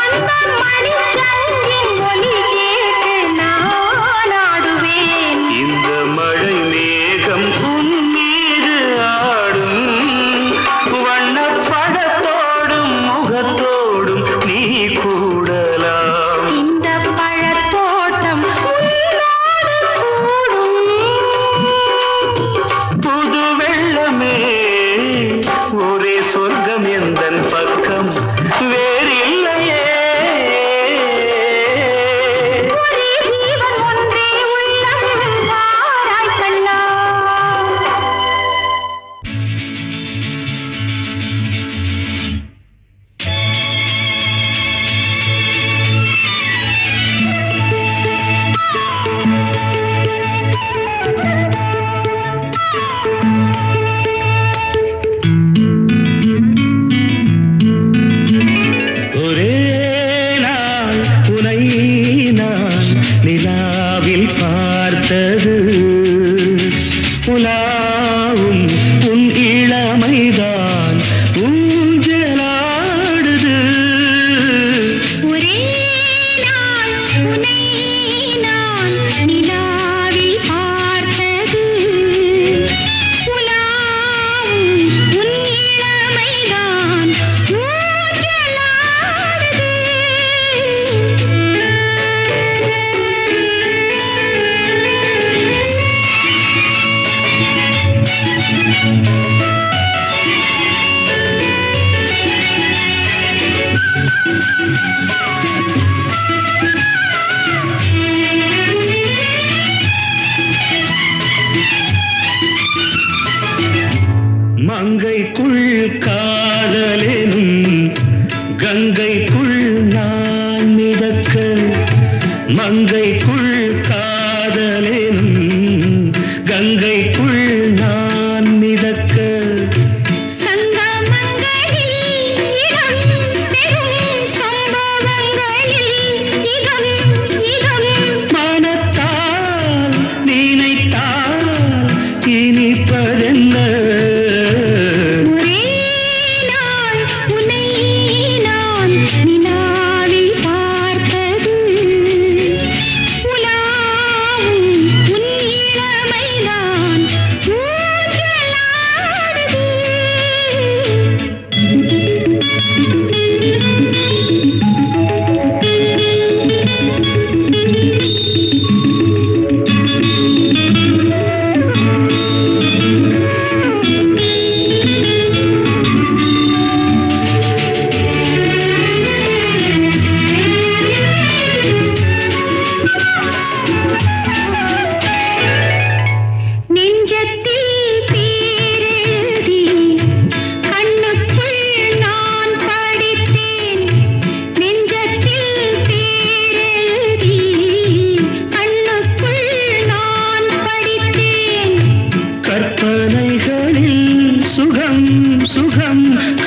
அந்த மணிச்சங்கின் ஒலி கேட்டு நான் ஆடுவேன். இந்த மழை மேகம் உன் மீது ஆடும் வண்ணப்படத்தோடும் முகத்தோடும் நீ கூடலாம் இந்த பழத்தோட்டம் உன்னோடு கூடும். புது வெள்ளமே ஒரே சொர்க்கம் எந்தன் பக்கம் வேறில்லையே ஒரே ஜீவன் ஒன்றே உள்ளம் வாராய் கண்ணா. ஒரே நாள் உனை நான் நிலாவில் பார்த்தது உலாவும் உன் இளமைதான் ஊஞ்சலாடுது ஒரே நாள் உன்னை நான் நிலாவில் பார்த்தது உலாவும் உன் இளமைதான் ஊஞ்சலாடுது. மங்கைக்குள் காதலெனும் கங்கைக்குள் நான் மிதக்க மங்கைக்குள் காதலெனும் கங்கைக்குள் நான் மிதக்க சங்கமங்களில் இடம் பெறும் சம்பவங்கள்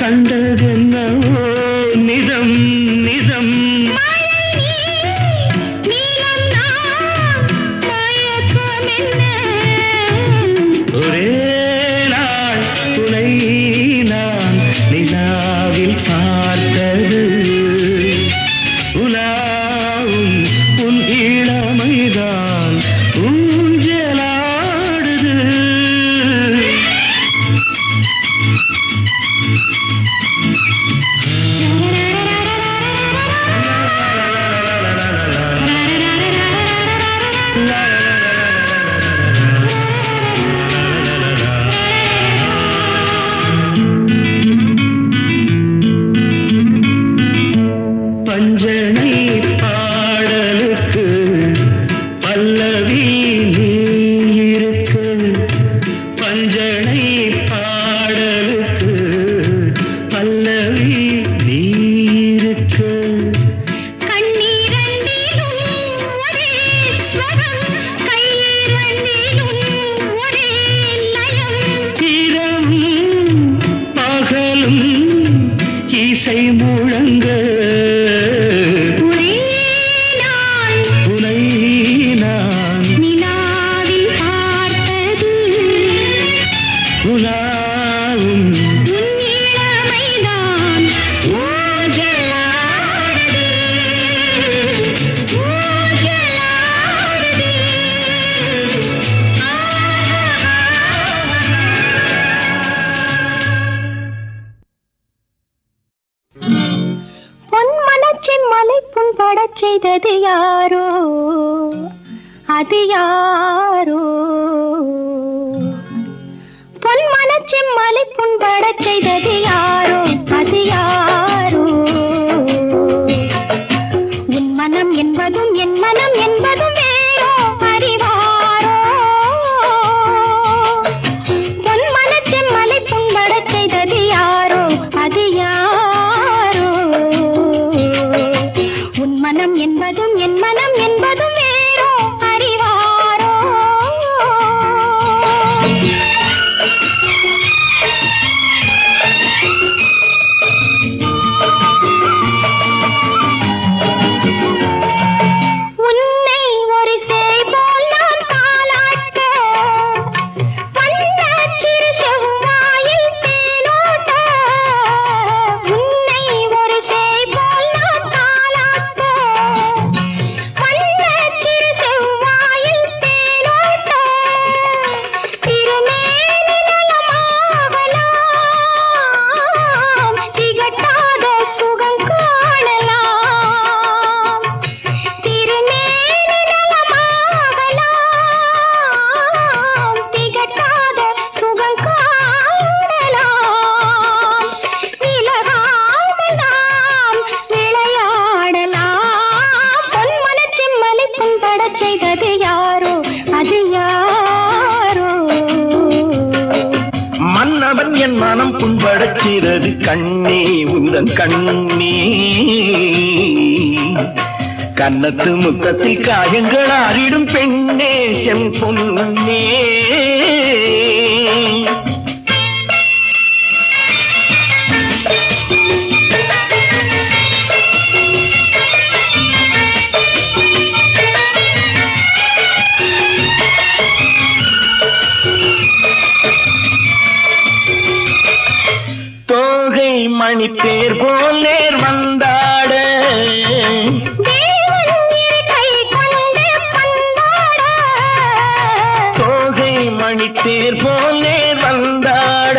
கண்டதென்னவோ நிதம் நிதம் ஒரே நாள் துணை நான் நிலாவில் பார்த்தது உலாவும் உன் இளமைதான் ஊஞ்சலாடுது பஞ்சனை பாடலுக்கு பல்லவி நீ இருக்கு பஞ்சனை பாடலுக்கு பல்லவி நீ இருக்கு இரவும் பகலும் இசை முழங்க உனை நான் உலாவும் மலை புண்படச் செய்தது யாரோ அது யாரோ பொன்மனச் செம்மலை புண்படச் செய்தது யாரோ அது யாரோ உன் மனம் என்பதும் என் மனம் என்பதும் வேறோ அறிவாரோ பொன்மனச் செம்மலை புண்படச் செய்தது யாரோ அது யாரோ உன் மனம் என்பதும் என் மனம் என்பதும் வேறோ அறிவாரோ உன்னை ஒரு சேய் போல் நான் தாலாட்ட வண்ணச் சிறு செவ்வாயில் தேனோட்ட உன்னை ஒரு சேய் போல் நான் தாலாட்ட வண்ணச் சிறு செவ்வாயில் தேனோட்ட திருமேனி நலமாகலாம் திகட்டாத சுகம் காணலாம் திருமேனி நலமாகலாம் திகட்டாத சுகம் காணலாம் விலகாமல் நாம் விளையாடலாம் பொன்மனச் செம்மலை புண்படச் செய்தது யாரோ அது யாரோ மன்னவன் என் மனம் புண்படச் செய்தது கண்ணே உந்தன் கண்ணே கன்னத்து முத்தத்தில் காயங்கள் ஆறிடும் பெண்ணே செம்பொன்னே தோகை மணி தேர் போல் நேர் வந்தாட தேவன் இரு கை கொண்டு பந்தாட தோகை மணி தேர் போல் நேர் வந்தாட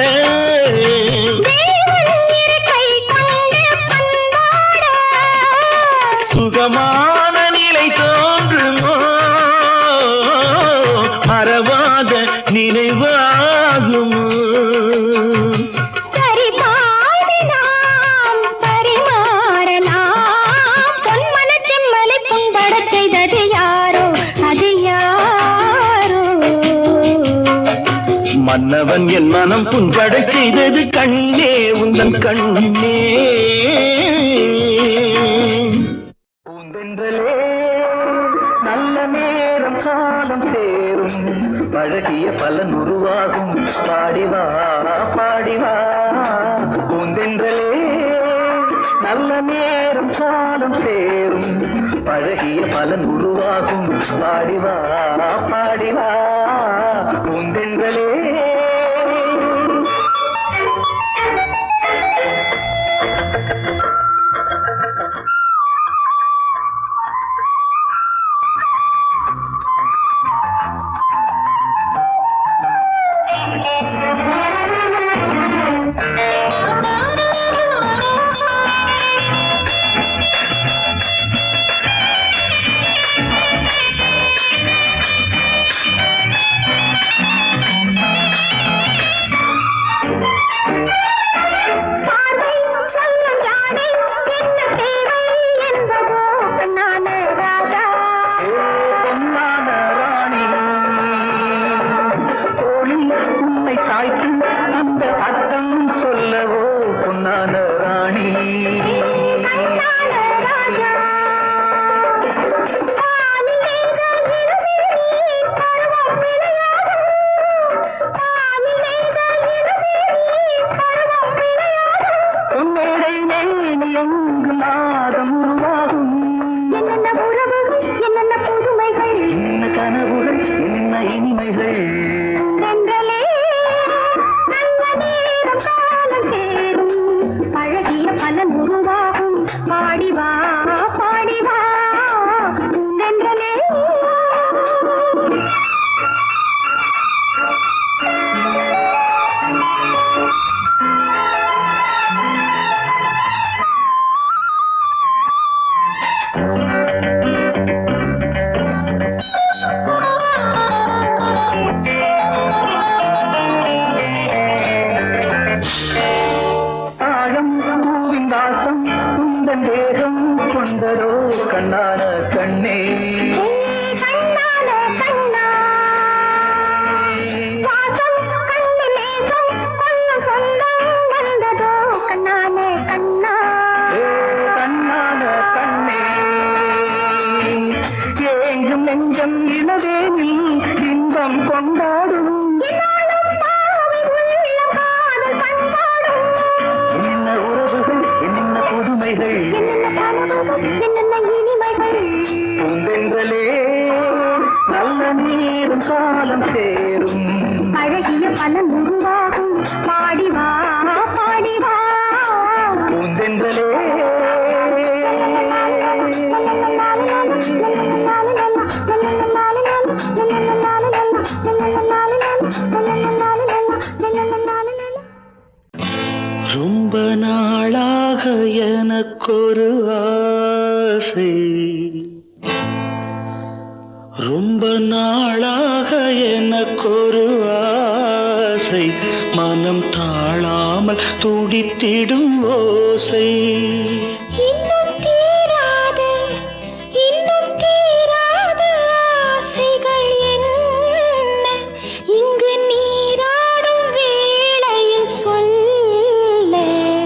தேவன் இரு கை கொண்டு பந்தாட சுகமான நிலை தோன்றுமோ மறவாத நினைவாகுமோ சரி பாதி நாம் பரிமாறலாம் பொன்மனச் செம்மலை புண்படச் செய்தது யாரோ அது யாரோ மன்னவன் என் மனம் புண்படச் செய்தது கண்ணே உந்தன் கண்ணே பூந்தென்றலே நல்ல நேரம் காலம் சேரும் பழகிய பலன் உருவாகும் பாடிவா பாடிவா பூந்தென்ற நல்ல நேரம் காலம் சேரும் பழகிய பலன் உருவாகும் பாடிவா பாடிவா பூந்தென்றலே ரொம்ப நாளாக எனக்கொரு ஆசை ரொம்ப நாளாக எனக்கொரு ஆசை மனம் தாழாமல் துடித்திடும் ஓசை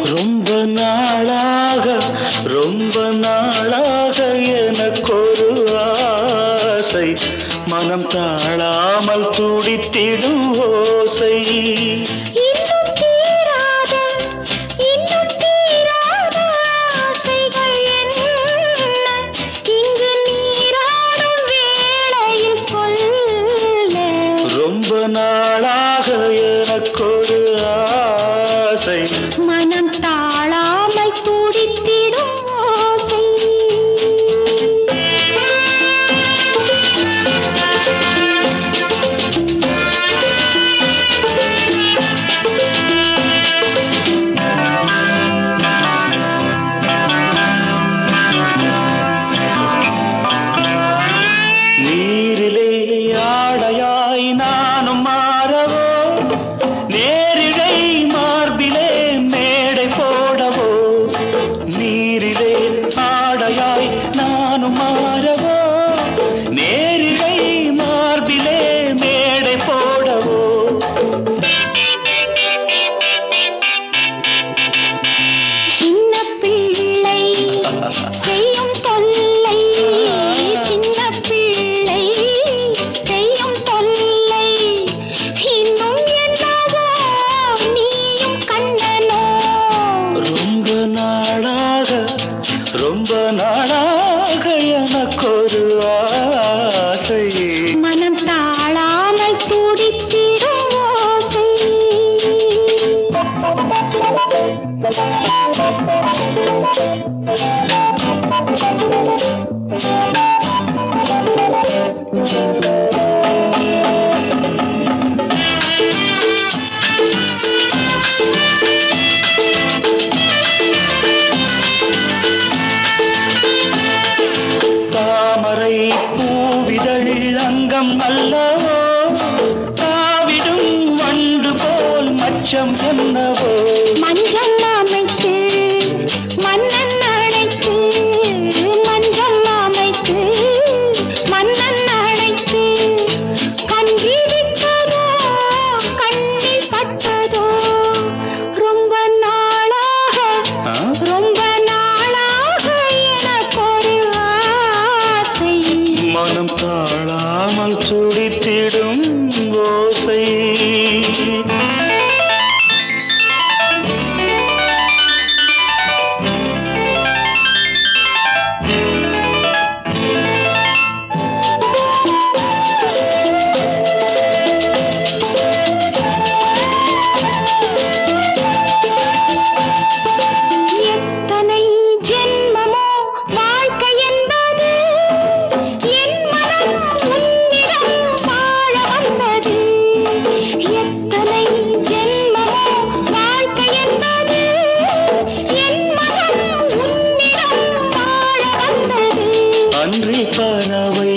ரொம்ப நாளாக எனக்கொரு ஆசை மனம் தாழாமல் துடித்திடும் ஓசை ரொம்ப நாளாக எனக்கொரு ஆசை மனம் தாழாமல் துடித்திடும் ஓசை ரொம்ப நாளாக எனக்கொரு ஆசை மனம் தாழாமல் துடித்திடும் ஓசை தாமரை பூவிதழ் அங்கம் அல்லவோ தாவிடும் வண்டு போல் மச்சம் என்னவோ மஞ்சள் அமைத்து மன்னன் அழைத்து மஞ்சள் அமைத்து மன்னன் அழைத்து கண்விழித்ததோ கண்ணில் பட்டதோ ரொம்ப நாளாக எனக்கொரு ஆசை மனம் தாழாமல் துடித்திடும் ஓசை எத்தனை ஜென்மமோ வாழ்க்கை என்பது என் மனம் உன்னிடம் வாழ வந்தது எத்தனை ஜென்மமோ வாழ்க்கை என்பது என் மனம் உன்னிடம் வாழ வந்தது அன்றி பறவை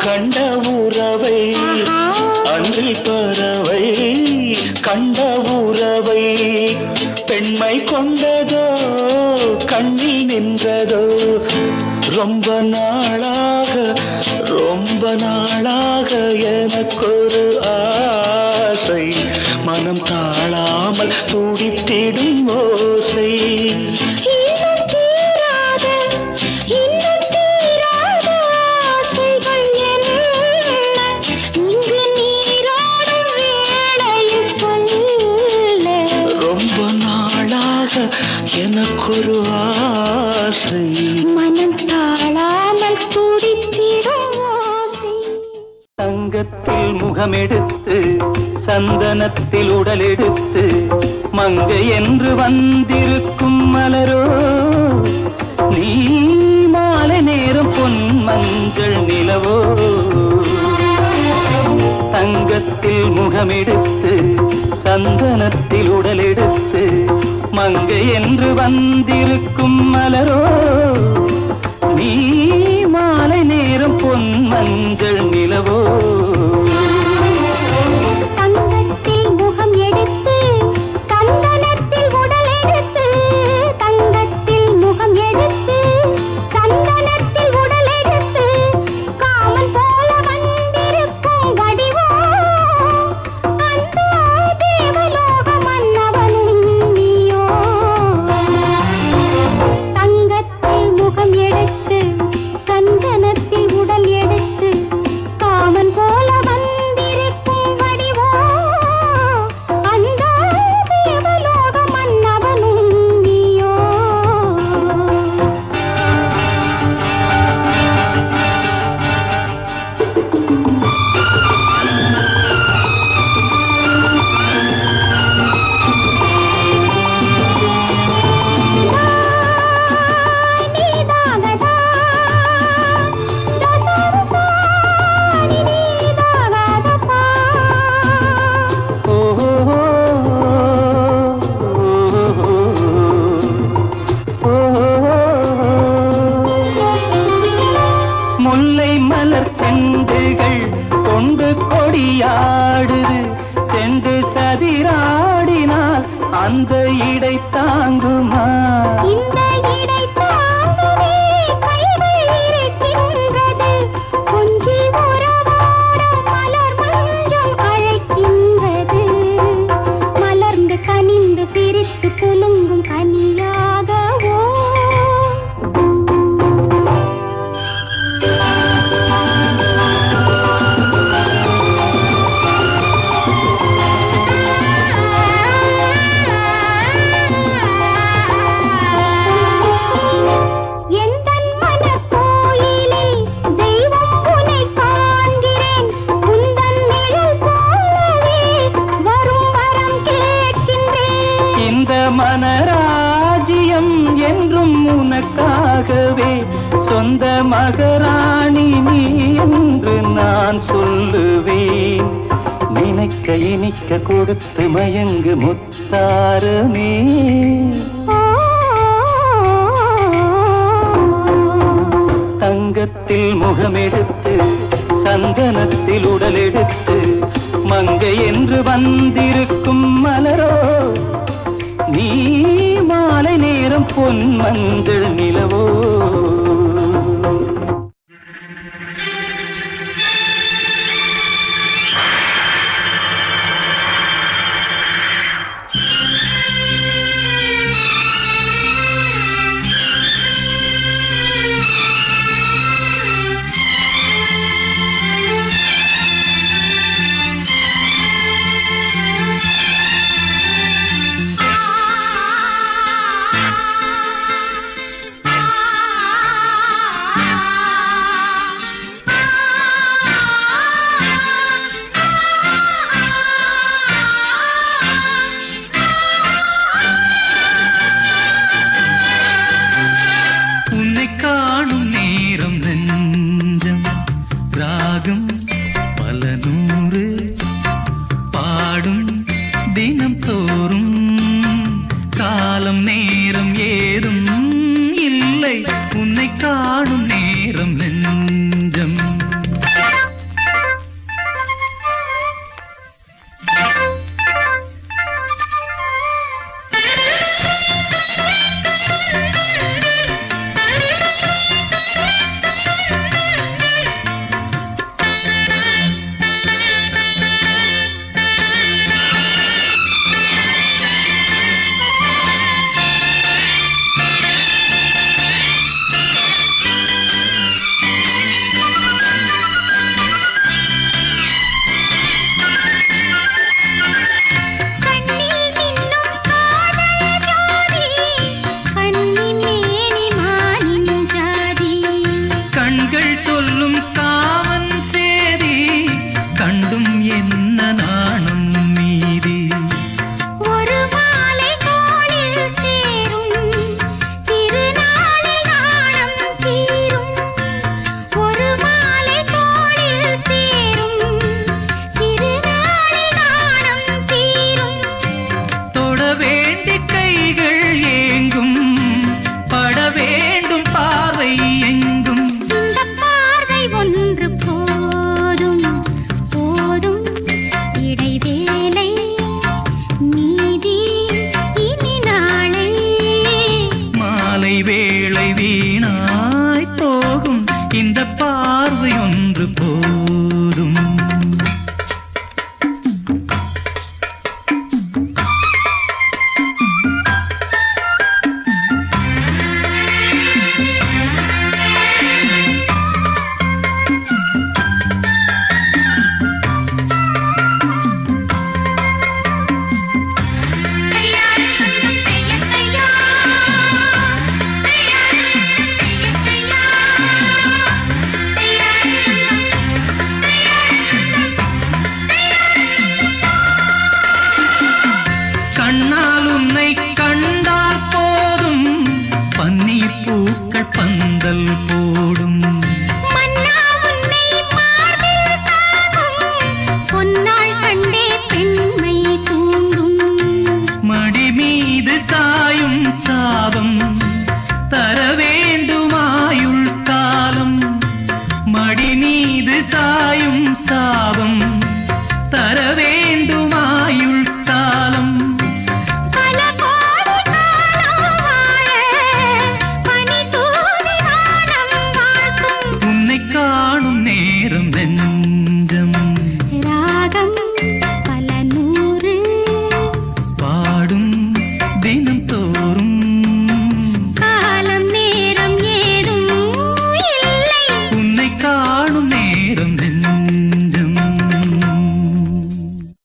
கண்ட உறவை அன்றி பறவை கண்ட உறவை பெண்மை கொண்டதோ கண்ணில் நின்றதோ ரொம்ப நாளாக எனக்கொரு ஆசை மனம் தாழாமல் துடித்திடும் ஓசை இன்னும் தீராத ஆசைகள் என்ன இங்கு நீராடும் வேளையில் சொல்ல ரொம்ப நாளாக எனக்கொரு ஆசை மனம் தாழாமல் துடித்திடும் ஓசை தங்கத்தில் முகமெடுத்து சந்தனத்தில் உடலெடுத்து மங்கை என்று வந்திருக்கும் மலரோ நீ மாலை நேரம் பொன் மஞ்சள் நிலவோ தங்கத்தில் முகமெடுத்து சந்தனத்தில் உடலெடுத்து மங்கை என்று வந்திருக்கும் மலரோ நீ மாலை நேரம் பொன் மஞ்சள் நிலவோ தங்கத்தில் முகம் எடுத்து சந்தனத்தில் உடல் எடுத்து தங்கத்தில் முகம் எடுத்து சந்தனத்தில் உடல் எடுத்து காமன் போல வந்திருக்கும் வடிவோ அந்த தேவலோக மன்னவனும் நீயோ தங்கத்தில் முகம் எடுத்து சந்தனத்தில் உடல் எடுத்து காமன் போல மகராணி நீ என்று நான் சொல்லுவேன். நினைக்க இனிக்க கொடுத்து மயங்கு முத்தாரமே. தங்கத்தில் முகமெடுத்து சந்தனத்தில் உடலெடுத்து மங்கை என்று வந்திருக்கும் மலரோ நீ மாலை நேரம் பொன் மஞ்சள் நிலவோ. நேரம்